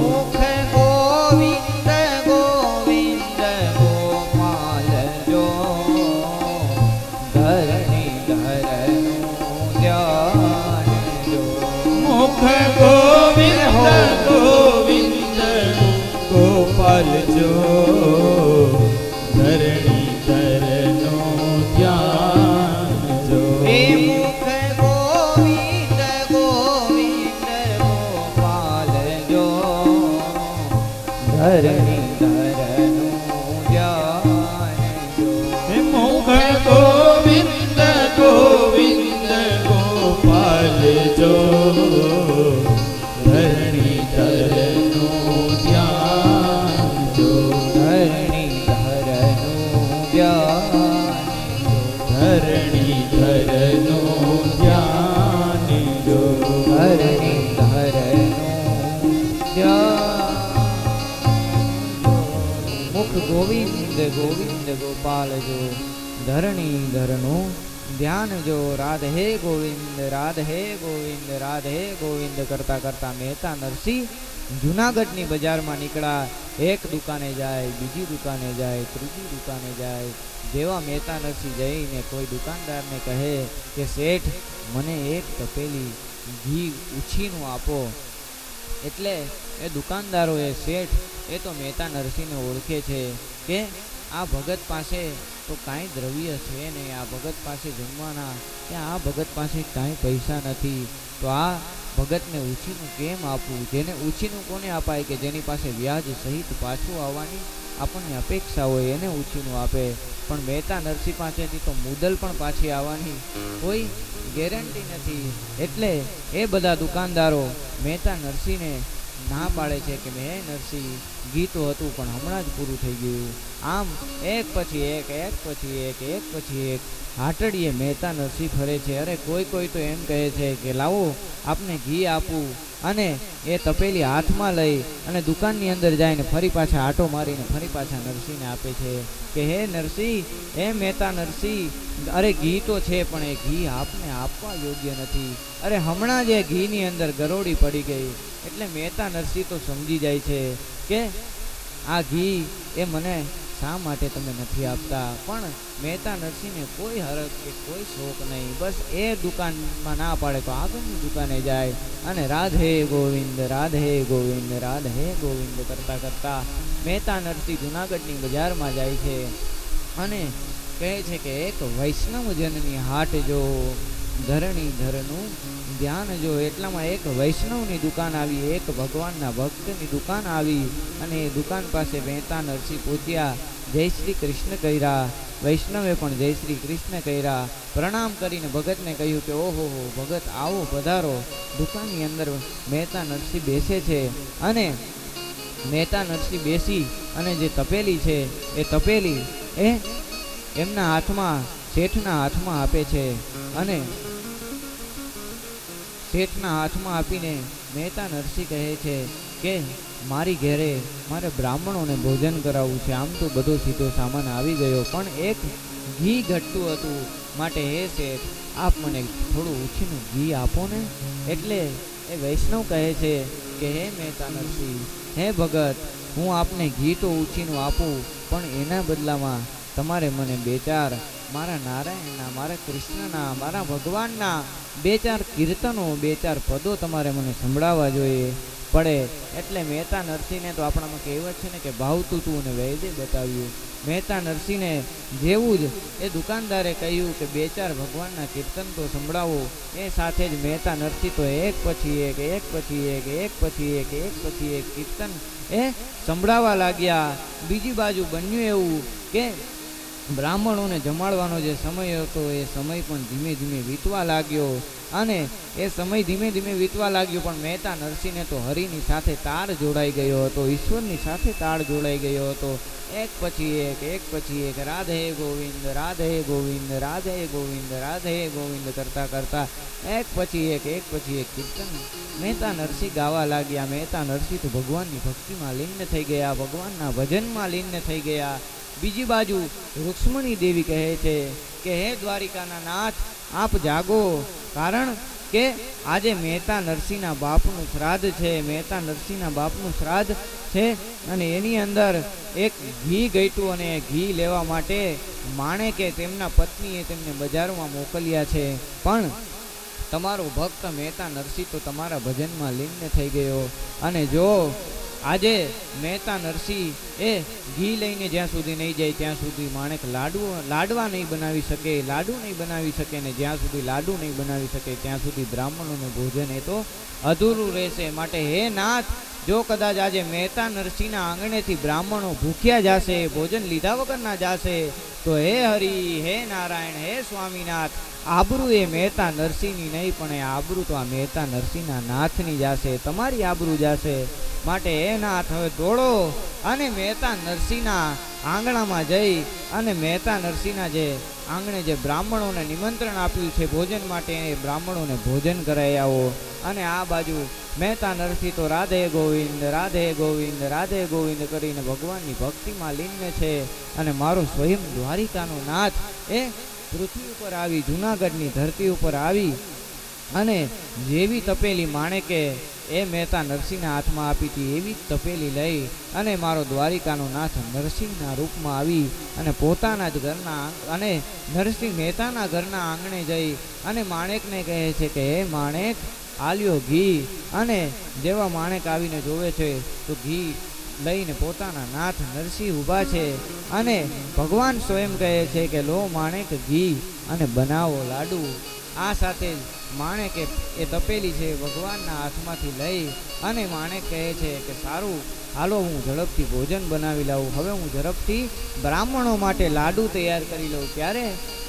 મુખ ગોવિંદ ગોવિંદ ગોપાલ જો ધરણી ધરનું ધ્યાન જો. મુખ ગોવિંદ ગોવિંદ ગોપાલ જો ધરણી ધરનું ધ્યાન જો. હે મુખ ગોવિંદ ગોવિંદ ગોપાલ જો ધરણી ધરનું ધ્યાન જો. હે મુખ ગોવિંદ ગોવિંદ ગોપાલ જો ધરણી ધરનું ધ્યાન જો. ધરણી ધરનું ધ્યાન જો. ધરણી ધરનું ધ્યાન જો. ધરણી ધરનું ધ્યાન જો. મુખ ગોવિંદ ગોવિંદ ગોપાલ જો ધરણી ધરનું ધ્યાન જો. રાધે ગોવિંદ, રાધે ગોવિંદ, રાધે ગોવિંદ કરતા કરતા મહેતા નરસિંહ જુનાગઢની બજારમાં નીકળ્યા. એક દુકાને જાય, બીજી દુકાને જાય, ત્રીજી દુકાને જાય. જેવા મહેતા નરસિંહ જઈને કોઈ દુકાનદારને કહે કે શેઠ, મને એક તપેલી ઘી ઉછીનું આપો. એટલે એ દુકાનદારો એ શેઠ એ તો મહેતા નરસિંહને ઓળખે છે કે આ ભગત પાસે તો કાંઈ દ્રવ્ય છે નહીં, આ ભગત પાસે જમવાના કે આ ભગત પાસે કાંઈ પૈસા નથી, તો આ ભગતને ઉછીનું કેમ આપવું? જેને ઉછીનું કોને અપાય કે જેની પાસે વ્યાજ સહિત પાછું આવવાની આપણને અપેક્ષા હોય, એને ઉછીનું આપે. પણ મહેતા નરસિંહ પાસેથી તો મુદલ પણ પાછી આવવાની કોઈ ગેરંટી નથી. એટલે એ બધા દુકાનદારો મહેતા નરસિંહને ના પાડે છે કે હે નરસિંહ, ઘી તો હતું પણ હમણાં જ પૂરું થઈ ગયું. આમ એક પછી એક, એક પછી એક, એક પછી એક હાટડીએ મહેતા નરસિંહ ફરે છે. અરે કોઈ તો એમ કહે છે કે લાવો આપને ઘી આપું, અને એ તપેલી હાથમાં લઈ અને દુકાનની અંદર જઈને ફરી પાછા આટો મારીને ફરી પાછા નરસિંહને આપે છે કે હે નરસિંહ, હે મહેતા નરસિંહ, અરે ઘી તો છે પણ એ ઘી આપને આપવા યોગ્ય નથી. અરે હમણાં જ એ ઘીની અંદર ગરોળી પડી ગઈ. એટલે મહેતા નરસિંહ તો સમજી જાય છે કે આ ઘી એ મને શા માટે તમે નથી આપતા? પણ મહેતા નરસિંહને કોઈ હરખ કે કોઈ શોખ નહીં. બસ એ દુકાનમાં ના પાડે તો આગળની દુકાને જાય અને રાધે ગોવિંદ રાધે ગોવિંદ રાધે ગોવિંદ કરતા કરતા મહેતા નરસિંહ જુનાગઢની બજારમાં જાય છે અને કહે છે કે એક વૈષ્ણવજનની હાટ જો, ધરણી ધરનું ધ્યાન જો. એટલામાં એક વૈષ્ણવની દુકાન આવી, એક ભગવાનના ભક્તની દુકાન આવી અને એ દુકાન પાસે મહેતા નરસિંહ પહોંચ્યા. જય શ્રી કૃષ્ણ કર્યા. વૈષ્ણવે પણ જય શ્રી કૃષ્ણ કર્યા. પ્રણામ કરીને ભગતને કહ્યું કે ઓહો હો ભગત આવો પધારો. દુકાનની અંદર મહેતા નરસિંહ બેસે છે અને મહેતા નરસિંહ બેસી અને જે તપેલી છે એ તપેલી એમના હાથમાં શેઠના હાથમાં આપે છે અને શેઠના હાથમાં આપીને મહેતા નરસિંહ કહે છે કે મારી ઘેરે મારે બ્રાહ્મણોને ભોજન કરાવવું છે. આમ તો બધો સીધો સામાન આવી ગયો, પણ એક ઘી ઘટતું હતું, માટે હે શેઠ આપ મને થોડું ઉછીનું ઘી આપો ને. એટલે એ વૈષ્ણવ કહે છે કે હે મહેતા નરસિંહ, હે ભગત, હું આપને ઘી તો ઉછીનું આપું, પણ એના બદલામાં તમારે મને બે ચાર મારા નારાયણના, મારા કૃષ્ણના, મારા ભગવાનના બે ચાર કીર્તનો, બે ચાર પદો તમારે મને સંભળાવવા જોઈએ પડે. એટલે મહેતા નરસિંહને તો આપણામાં કહેવત છે ને કે ભાવતું તું અને વૈદે બતાવ્યું. મહેતા નરસિંહને જેવું જ એ દુકાનદારે કહ્યું કે બે ચાર ભગવાનના કીર્તન તો સંભળાવો, એ સાથે જ મહેતા નરસિંહ તો એક પછી એક એક પછી એક એક પછી એક એક પછી એક કીર્તન એ સંભળાવા લાગ્યા. બીજી બાજુ બન્યું એવું કે બ્રાહ્મણોને જમાડવાનો જે સમય હતો એ સમય પણ ધીમે ધીમે વીતવા લાગ્યો અને એ સમય ધીમે ધીમે વીતવા લાગ્યો. પણ મહેતા નરસિંહને તો હરિની સાથે તાર જોડાઈ ગયો હતો, ઈશ્વરની સાથે તાર જોડાઈ ગયો હતો. એક પછી એક રાધે ગોવિંદ રાધે ગોવિંદ રાધે ગોવિંદ રાધે ગોવિંદ કરતા કરતા એક પછી એક કીર્તન મહેતા નરસિંહ ગાવા લાગ્યા. મહેતા નરસિંહ તો ભગવાનની ભક્તિમાં લીન થઈ ગયા, ભગવાનના ભજનમાં લીન થઈ ગયા. બીજી બાજુ રૂક્ષ્મણી દેવી કહે છે કે હે દ્વારિકાના નાથ, આપ જાગો, કારણ કે આજે મહેતા નરસિંહના બાપનું શ્રાદ્ધ છે. મહેતા નરસિંહના બાપનું શ્રાદ્ધ છે અને એની અંદર એક ઘી ગઈટું અને ઘી લેવા માટે માણેકે તેમના પત્નીએ તેમને બજારમાં મોકલ્યા છે. પણ તમારો ભક્ત મહેતા નરસિંહ તો તમારા ભજનમાં લીન થઈ ગયો અને જો આજે મહેતા નરસિંહ એ ઘી લઈને જ્યાં સુધી નહીં જાય ત્યાં સુધી માણેક લાડવા નહીં બનાવી શકે, લાડુ નહીં બનાવી શકે, ને જ્યાં સુધી લાડુ નહીં બનાવી શકે ત્યાં સુધી બ્રાહ્મણોનું ભોજન એ તો અધૂરું રહેશે. માટે હે નાથ, જો કદાચ આજે મહેતા નરસિંહના આંગણેથી બ્રાહ્મણો ભૂખ્યા જશે, ભોજન લીધા વગરના જશે, તો હે હરિ, હે નારાયણ, હે સ્વામીનાથ, આબરૂ એ મહેતા નરસિંહની નહીં પણ એ આબરૂ તો આ મહેતા નરસિંહના નાથની જશે, તમારી આબરૂ જશે. માટે એ નાથ હવે દોડો અને મહેતા નરસિંહના આંગણામાં જઈ અને મહેતા નરસિંહના જે આંગણે જે બ્રાહ્મણોને નિમંત્રણ આપ્યું છે ભોજન માટે, એ બ્રાહ્મણોને ભોજન કરાવી આવો. અને આ બાજુ મહેતા નરસિંહ તો રાધે ગોવિંદ રાધે ગોવિંદ રાધે ગોવિંદ કરીને ભગવાનની ભક્તિમાં લીન છે. અને મારો સ્વયં દ્વારિકાનો નાથ એ પૃથ્વી ઉપર આવી, જુનાગઢની ધરતી ઉપર આવી અને જેવી તપેલી માણેકે એ મહેતા નરસિંહના હાથમાં આપી હતી એવી જ તપેલી લઈ અને મારો દ્વારિકાનો નાથ નરસિંહના રૂપમાં આવી અને પોતાના જ ઘરના અને નરસિંહ મહેતાના ઘરના આંગણે જઈ અને માણેકને કહે છે કે હે માણેક, આલ્યો ઘી. અને જેવા માણેક આવીને જોવે છે તો ઘી લઈને પોતાના નાથ નરસિંહ ઊભા છે અને ભગવાન સ્વયં કહે છે કે લો માણેક ઘી અને બનાવો લાડુ. આ સાથે માણેકે એ તપેલી છે ભગવાનના હાથમાંથી લઈ અને માણેક કહે છે કે સારું, હાલો હું ઝડપથી ભોજન બનાવી લાવું, હવે હું ઝડપથી બ્રાહ્મણો માટે લાડુ તૈયાર કરી લઉં. ત્યારે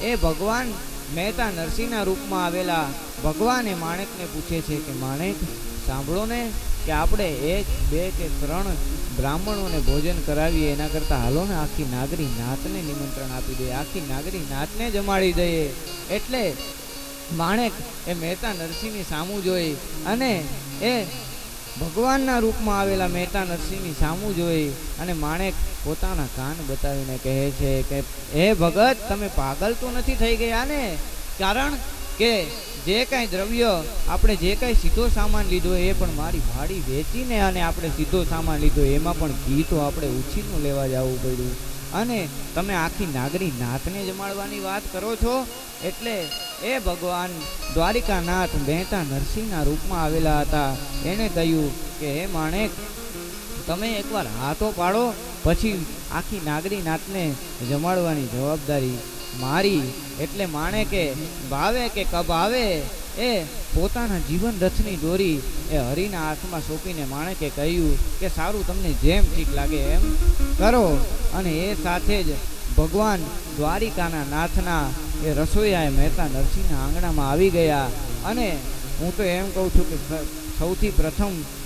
એ ભગવાન મહેતા નરસિંહના રૂપમાં આવેલા ભગવાન એ માણેકને પૂછે છે કે માણેક, સાંભળો ને કે આપણે 1, 2 કે 3 બ્રાહ્મણોને ભોજન કરાવીએ એના કરતાં હાલો ને આખી નાગરી નાતને નિમંત્રણ આપી દઈએ, આખી નાગરી નાતને જમાડી દઈએ. એટલે માણેક એ મહેતા નરસિંહની સામું જોઈ અને એ ભગવાનના રૂપમાં આવેલા મહેતા નરસિંહની સામું જોઈ અને માણેક પોતાના કાન બતાવીને કહે છે કે હે ભગત, તમે પાગલ તો નથી થઈ ગયા ને? કારણ કે જે કાંઈ દ્રવ્ય આપણે જે કાંઈ સીધો સામાન લીધો એ પણ મારી વાડી વેચીને અને આપણે સીધો સામાન લીધો, એમાં પણ ઘી તો આપણે ઉછીનું લેવા જવું પડ્યું. અને તમે આખી નાગરી નાથને જમાડવાની વાત કરો છો. એટલે એ ભગવાન દ્વારિકાનાથ મહેતા નરસિંહના રૂપમાં આવેલા હતા. એણે કહ્યું કે હે માણેક, તમે એકવાર હાથો પાડો, પછી આખી નાગરી નાથને જમાડવાની જવાબદારી મારી. એટલે માણેકે ભાવે કે કબ આવે એ પોતાના જીવન રથની દોરી એ હરિના હાથમાં સોંપીને માણેકે કહ્યું કે સારું, તમને જેમ ઠીક લાગે એમ કરો. અને એ સાથે જ ભગવાન દ્વારિકાના નાથના એ રસોઈયાએ મહેતા નરસિંહના આંગણામાં આવી ગયા. અને હું તો એમ કહું છું કે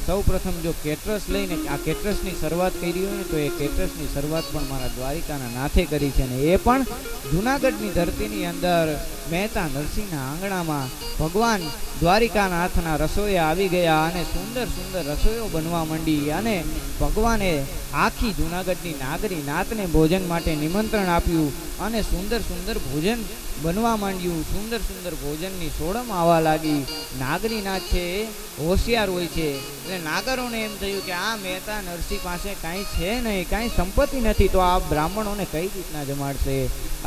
સૌ પ્રથમ જો કેટરસ લઈને આ કેટરસની શરૂઆત કરી હોય ને, તો એ કેટરસની શરૂઆત પણ મારા દ્વારિકાના નાથે કરી છે. અને એ પણ જૂનાગઢની ધરતીની અંદર મહેતા નરસિંહના આંગણામાં ભગવાન દ્વારિકાનાથના રસોઈયા આવી ગયા અને સુંદર સુંદર રસોઈઓ બનવા માંડી. અને ભગવાને આખી જૂનાગઢની નાગરી નાથને ભોજન માટે નિમંત્રણ આપ્યું અને સુંદર સુંદર ભોજન બનવા માંડ્યું. સુંદર સુંદર ભોજનની સોડમ આવવા લાગી. નાગરી નાથ છે એ હોશિયાર હોય છે, એટલે નાગરોને એમ થયું કે આ મહેતા નરસિંહ પાસે કાંઈ છે નહીં, કાંઈ સંપત્તિ નથી, તો આ બ્રાહ્મણોને કઈ રીતના જમાડશે?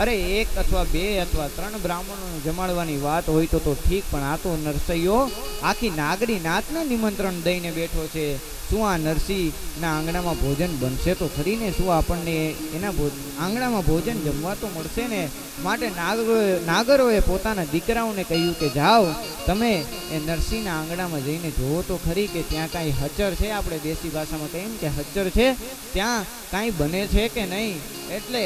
અરે 1 અથવા 2 અથવા 3 બ્રાહ્મણોને જમાડવાની વાત હોય તો ઠીક, પણ આ તો નરસૈયો આખી નાગરી નાથને નિમંત્રણ દઈને બેઠો છે. શું આ નરસિંહના આંગણામાં ભોજન બનશે તો ખરીને? શું આપણને એના આંગણામાં ભોજન જમવા તો મળશે ને? માટે નાગરોએ પોતાના દીકરાઓને કહ્યું કે જાઓ, તમે એ નરસિંહના આંગણામાં જઈને જુઓ તો ખરી કે ત્યાં કાંઈ હચર છે, આપણે દેશી ભાષામાં કહીએ કે હચર છે, ત્યાં કાંઈ બને છે કે નહીં. એટલે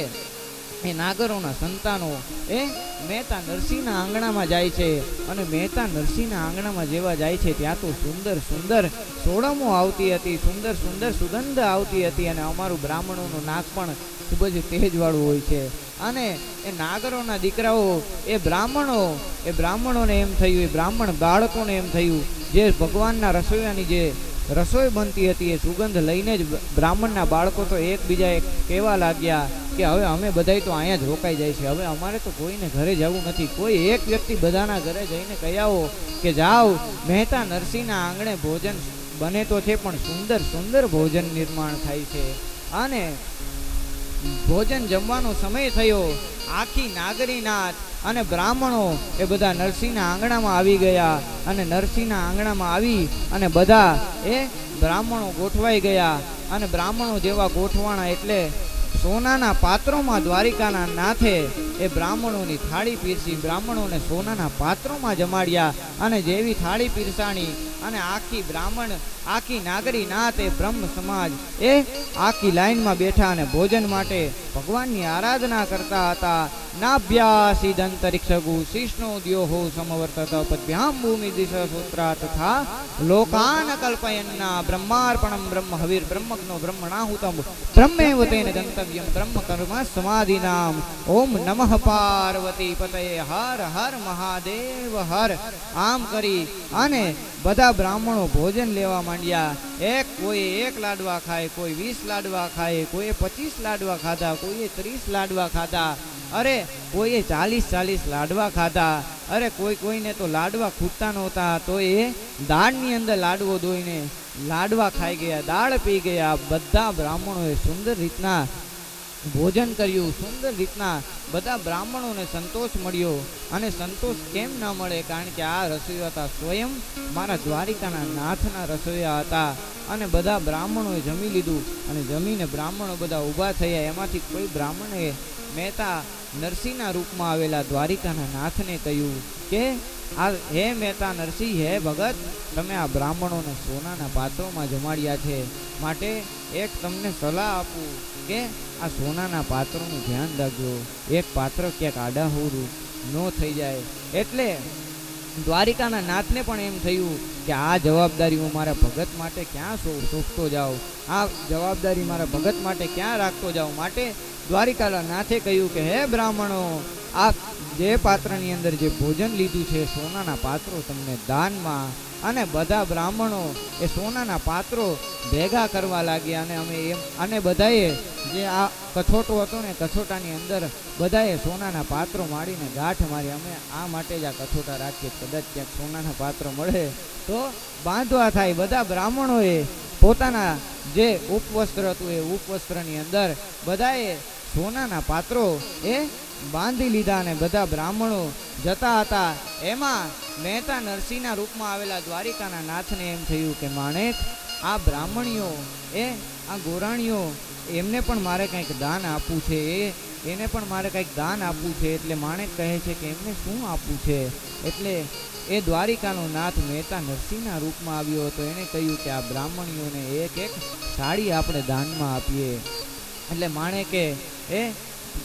એ નાગરોના સંતાનો એ મહેતા નરસિંહના આંગણામાં જાય છે. અને મહેતા નરસિંહના આંગણામાં જેવા જાય છે ત્યાં તો સુંદર સુંદર સોડમો આવતી હતી, સુંદર સુંદર સુગંધ આવતી હતી. અને અમારું બ્રાહ્મણોનું નાક પણ ખૂબ જ તેજવાળું હોય છે. અને એ નાગરોના દીકરાઓ એ બ્રાહ્મણોને એમ થયું, એ બ્રાહ્મણ બાળકોને એમ થયું, જે ભગવાનના રસોઈયાની જે રસોઈ બનતી હતી એ સુગંધ લઈને જ બ્રાહ્મણના બાળકો તો એકબીજા કહેવા લાગ્યા કે હવે અમે બધાય તો અહીંયા જ રોકાઈ જાય છે, હવે અમારે તો કોઈને ઘરે જવું નથી. કોઈ એક વ્યક્તિ બધાના ઘરે જઈને કહી આવો કે જાઓ, મહેતા નરસિંહના આંગણે ભોજન બને તો છે, પણ સુંદર સુંદર ભોજન નિર્માણ થાય છે. અને ભોજન જમવાનો સમય થયો. આખી નાગરીનાથ અને બ્રાહ્મણો એ બધા નરસિંહના આંગણામાં આવી ગયા. અને નરસિંહના આંગણામાં આવી અને બધા એ બ્રાહ્મણો ગોઠવાઈ ગયા. અને બ્રાહ્મણો જેવા ગોઠવાણા એટલે સોનાના પાત્રોમાં દ્વારિકાના નાથે એ બ્રાહ્મણોની થાળી પીરસી, બ્રાહ્મણોને સોનાના પાત્રોમાં જમાડ્યા. અને જેવી થાળી પીરસાણી અને આખી નાગરી નાથ એ બ્રહ્મ સમાજ એ આખી લાઈનમાં બેઠા અને ભોજન માટે ભગવાનની આરાધના કરતા હતા. નાભ્યાસી દંતરિક્ષગુ શિષ્ણો દ્યોહો સમવર્તત પદ્ભ્યામ ભૂમિ દિશ સૂત્રા તથા લોકાન કલ્પયન્ના બ્રહ્માર્પણમ બ્રહ્મ હવિર બ્રહ્મજ્ઞો બ્રહ્મણાહુતમ બ્રહ્મેવ તેન ગંતવ્યમ બ્રહ્મ કર્મ સમાધિનામ. ઓમ નમઃ પાર્વતી પતયે હર હર મહાદેવ હર. આમ કરી અને બધા બ્રાહ્મણો ભોજન લેવા માંડ્યા. કોઈ 1 લાડવા ખાય, કોઈ 20 લાડવા ખાય, કોઈએ 25 લાડવા ખાધા, કોઈએ 30 લાડવા ખાધા, અરે કોઈએ 40 લાડવા ખાધા. અરે કોઈને તો લાડવા ખૂટતા નહોતા, તો એ દાળની અંદર લાડવો દોઈને લાડવા ખાઈ ગયા, દાળ પી ગયા. બધા બ્રાહ્મણોએ સુંદર રીતના ભોજન કર્યું, સુંદર રીતના બધા બ્રાહ્મણોને સંતોષ મળ્યો. અને સંતોષ કેમ ન મળે? કારણ કે આ રસોઈયા હતા સ્વયં મારા દ્વારિકાના નાથના રસોઈયા હતા. અને બધા બ્રાહ્મણોએ જમી લીધું. અને જમીને બ્રાહ્મણો બધા ઊભા થયા. એમાંથી કોઈ બ્રાહ્મણે મહેતા નરસિંહના રૂપમાં આવેલા દ્વારિકાના નાથને કહ્યું કે હે મહેતા નરસિંહ, હે ભગત, તમે આ બ્રાહ્મણોને સોનાના પાત્રોમાં જમાડ્યા છે, માટે એક તમને સલાહ આપું કે આ સોનાના પાત્રોનું ધ્યાન રાખજો, એક પાત્ર ક્યાંક આડાહુરું ન થઈ જાય. એટલે દ્વારિકાના નાથને પણ એમ થયું કે આ જવાબદારી હું મારા ભગત માટે ક્યાં સોંપતો જાઉં, આ જવાબદારી મારા ભગત માટે ક્યાં રાખતો જાઉં. માટે દ્વારિકાના નાથે કહ્યું કે હે બ્રાહ્મણો, આ જે પાત્રની અંદર જે ભોજન લીધું છે, સોનાના પાત્રો તમને દાનમાં. અને બધા બ્રાહ્મણો એ સોનાના પાત્રો ભેગા કરવા લાગ્યા. અને બધાએ જે આ કછોટો હતો ને, કછોટાની અંદર બધાએ સોનાના પાત્રો મારીને ગાંઠ મારી. અમે આ માટે જ આ કછોટા રાખીએ, કદાચ ક્યાંક સોનાના પાત્ર મળે તો બાંધવા થાય. બધા બ્રાહ્મણોએ પોતાના જે ઉપવસ્ત્ર હતું એ ઉપવસ્ત્રની અંદર બધાએ સોનાના પાત્રો એ બાંધી લીધા અને બધા બ્રાહ્મણો જતા હતા. એમાં મહેતા નરસિંહના રૂપમાં આવેલા દ્વારિકાના નાથને એમ થયું કે માણેક, આ બ્રાહ્મણીઓ આ ગોરાણીઓ એમને પણ મારે કંઈક દાન આપવું છે, એને પણ મારે કંઈક દાન આપવું છે. એટલે માણેક કહે છે કે એમને શું આપવું છે? એટલે એ દ્વારિકાનો નાથ મહેતા નરસિંહના રૂપમાં આવ્યો હતો. એને કહ્યું કે આ બ્રાહ્મણીઓને એક એક સાડી આપણે દાનમાં આપીએ. એટલે માણેકે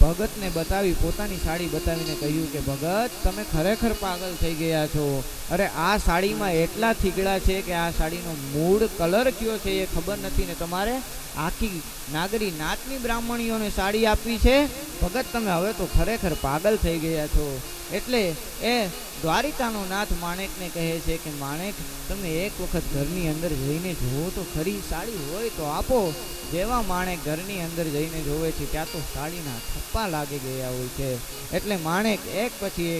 ભગતને બતાવી, પોતાની સાડી બતાવીને કહ્યું કે ભગત, તમે ખરેખર પાગલ થઈ ગયા છો. અરે આ સાડીમાં એટલા થીગડા છે કે આ સાડીનો મૂળ કલર કયો છે એ ખબર નથી ને તમારે આખી નાગરી નાતની બ્રાહ્મણીઓને સાડી આપવી છે. ભગત, તમે હવે તો ખરેખર પાગલ થઈ ગયા છો. એટલે એ દ્વારિકાનો નાથ માણેકને કહે છે કે માણેક, તમે એક વખત ઘરની અંદર જઈને જુઓ તો ખરી, સાડી હોય તો આપો. જેવા માણેક ઘરની અંદર જઈને જોવે છે ત્યાં તો સાડીના થપ્પા લાગી ગયા હોય છે. એટલે માણેક એક પછી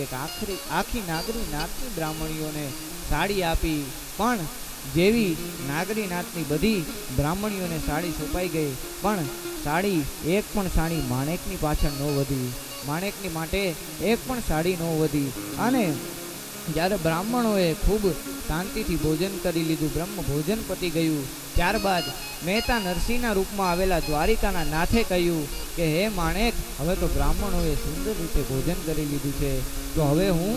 એક આખી નાગરી નાતની બ્રાહ્મણીઓને સાડી આપી. પણ જેવી નાગરી નાતની બધી બ્રાહ્મણીઓને સાડી સોંપાઈ ગઈ, પણ સાડી એક પણ સાડી માણેકની પાછળ ન વધી, માણેકની માટે એક પણ સાડી ન વધી. અને જ્યારે બ્રાહ્મણોએ ખૂબ શાંતિથી ભોજન કરી લીધું, બ્રહ્મ ભોજન પતી ગયું, ત્યારબાદ મહેતા નરસિંહના રૂપમાં આવેલા દ્વારિકાના નાથે કહ્યું કે હે માણેક, હવે તો બ્રાહ્મણોએ સુંદર રીતે ભોજન કરી લીધું છે, તો હવે હું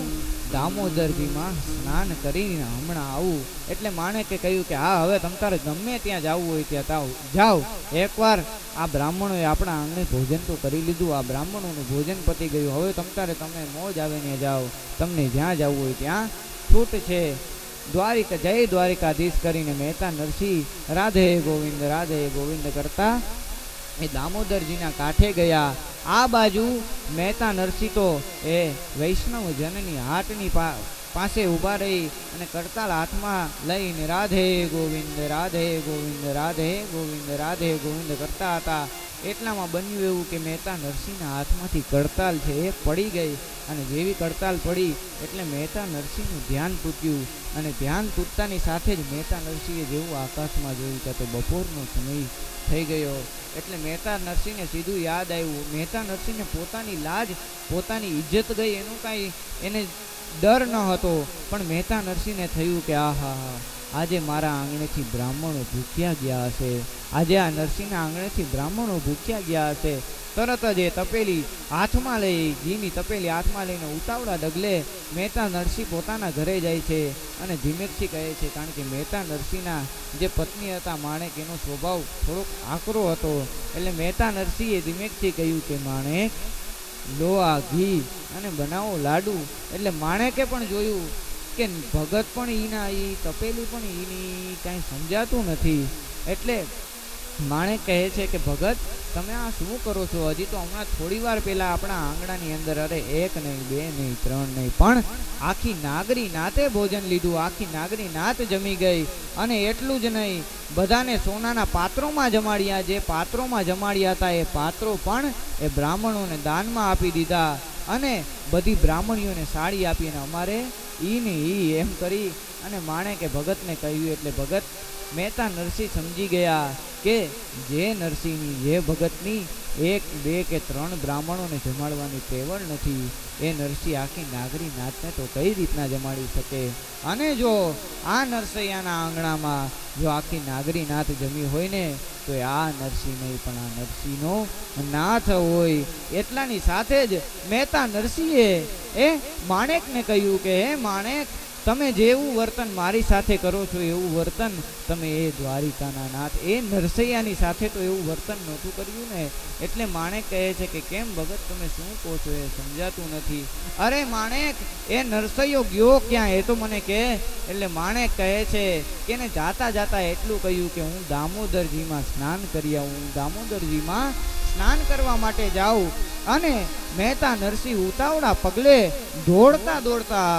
દામોદરજીમાં સ્નાન કરીને હમણાં આવું. એટલે માણેકે કહ્યું કે હા, હવે તમ તારે ગમે ત્યાં જવું હોય ત્યાં જાઓ. એકવાર આ બ્રાહ્મણોએ આપણા આંગણે ભોજન તો કરી લીધું, આ બ્રાહ્મણોનું ભોજન પતી ગયું, હવે તમ તારે તમે મોજ આવે ને જાઓ, તમને જ્યાં જવું હોય ત્યાં છૂટ છે. જય દ્વારિકાધીશ કરીને મહેતા નરસિંહ રાધે ગોવિંદ કરતા એ દામોદરજીના કાંઠે ગયા. આ બાજુ મહેતા નરસિંહ તો એ વૈષ્ણવ જનની હાટની પાસે ઊભા રહી અને કરતાલ હાથમાં લઈને રાધે ગોવિંદ કરતા હતા. એટલામાં બન્યું એવું કે મહેતા નરસિંહના હાથમાંથી કડતાલ છે એ પડી ગઈ. અને જેવી કડતાલ પડી એટલે મહેતા નરસિંહનું ધ્યાન તૂટ્યું. અને ધ્યાન તૂટતાની સાથે જ મહેતા નરસિંહે જેવું આકાશમાં જોયું કે તો બપોરનો સમય થઈ ગયો. એટલે મહેતા નરસિંહને સીધું યાદ આવ્યું. મહેતા નરસિંહને પોતાની લાજ, પોતાની ઇજ્જત ગઈ, એનું કાંઈ એને ડર ન હતો. પણ મહેતા નરસિંહને થયું કે આહા, આજે મારા આંગણેથી બ્રાહ્મણો ભૂખ્યા ગયા હશે, આજે આ નરસિંહના આંગણેથી બ્રાહ્મણો ભૂખ્યા ગયા હશે. તરત જ એ તપેલી હાથમાં લઈ, ઘીની તપેલી હાથમાં લઈને ઉતાવળા ડગલે મહેતા નરસિંહ પોતાના ઘરે જાય છે. અને ધીમેકથી કહે છે, કારણ કે મહેતા નરસિંહના જે પત્ની હતા માણેક, એનો સ્વભાવ થોડોક આકરો હતો. એટલે મહેતા નરસિંહે ધીમેકથી કહ્યું કે માણેક, લો આ ઘી અને બનાવો લાડુ. એટલે માણેકે પણ જોયું કે ભગત પણ ઈના, ઈ તપેલી પણ ઈની, કાંઈ સમજાતું નથી. એટલે માણેક કહે છે કે ભગત, તમે આ શું કરો છો? હજી તો હમણાં થોડી વાર પહેલા આપણા આંગણાની અંદર અરે એક નહીં, બે નહીં, ત્રણ નહીં, પણ આખી નાગરી નાતે ભોજન લીધું, આખી નાગરી નાત જમી ગઈ. અને એટલું જ નહીં, બધાને સોનાના પાત્રોમાં જમાડ્યા. જે પાત્રોમાં જમાડ્યા હતા એ પાત્રો પણ એ બ્રાહ્મણોને દાનમાં આપી દીધા. અને બધી બ્રાહ્મણીઓને સાડી આપી. અને અમારે ઈ ને ઈ એમ કરી અને માણેકે ભગતને કહ્યું. એટલે ભગત મહેતા નરસિંહ સમજી ગયા કે જે નરસિંહની, જે ભગતની એક, બે કે ત્રણ બ્રાહ્મણોને જમાડવાની તેવડ નથી, એ નરસિંહ આખી નાગરી નાથને તો કઈ રીતના જમાડી શકે. અને જો આ નરસૈયાના આંગણામાં જો આખી નાગરી નાથ જમી હોય ને, તો આ નરસિંહ નહીં પણ આ નરસિંહનો નાથ હોય. એટલાની સાથે જ મહેતા નરસિંહે માણેકને કહ્યું કે હે માણેક, તમે જેવું વર્તન મારી સાથે કરો છો એવું વર્તન તમે એ દ્વારિકાના નાથ, એ નરસૈયાની સાથે તો એવું વર્તન નહોતું કર્યું ને. એટલે માણેક કહે છે કે કેમ ભગત, તમે શું કહો છો એ સમજાતું નથી. અરે માણેક, એ નરસૈયો ગયો ક્યાં એ તો મને કહે. એટલે માણેક કહે છે કે એને જાતા જાતા એટલું કહ્યું કે હું દામોદરજીમાં સ્નાન કરી આવું, હું દામોદરજીમાં સ્નાન કરવા માટે જાઉં. અને મહેતા નરસિંહ ઉતાવળા પગલે દોડતા દોડતા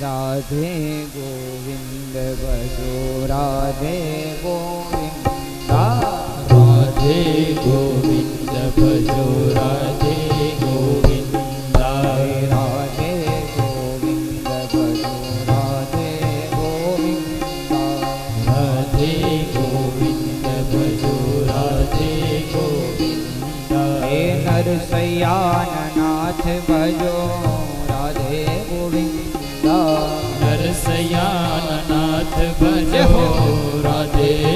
રાધે ગોવિંદ ભજો, રાધે ગોવિંદ, રાધે ગોવિંદ ભજો, રાધે ગોવિંદ, રાધે ગોવિંદ ભજો, રાધે ગોવિંદ, રાધે ગોવિંદ ભજો, રાધે ગોવિંદ, નાથ ભજો રાધે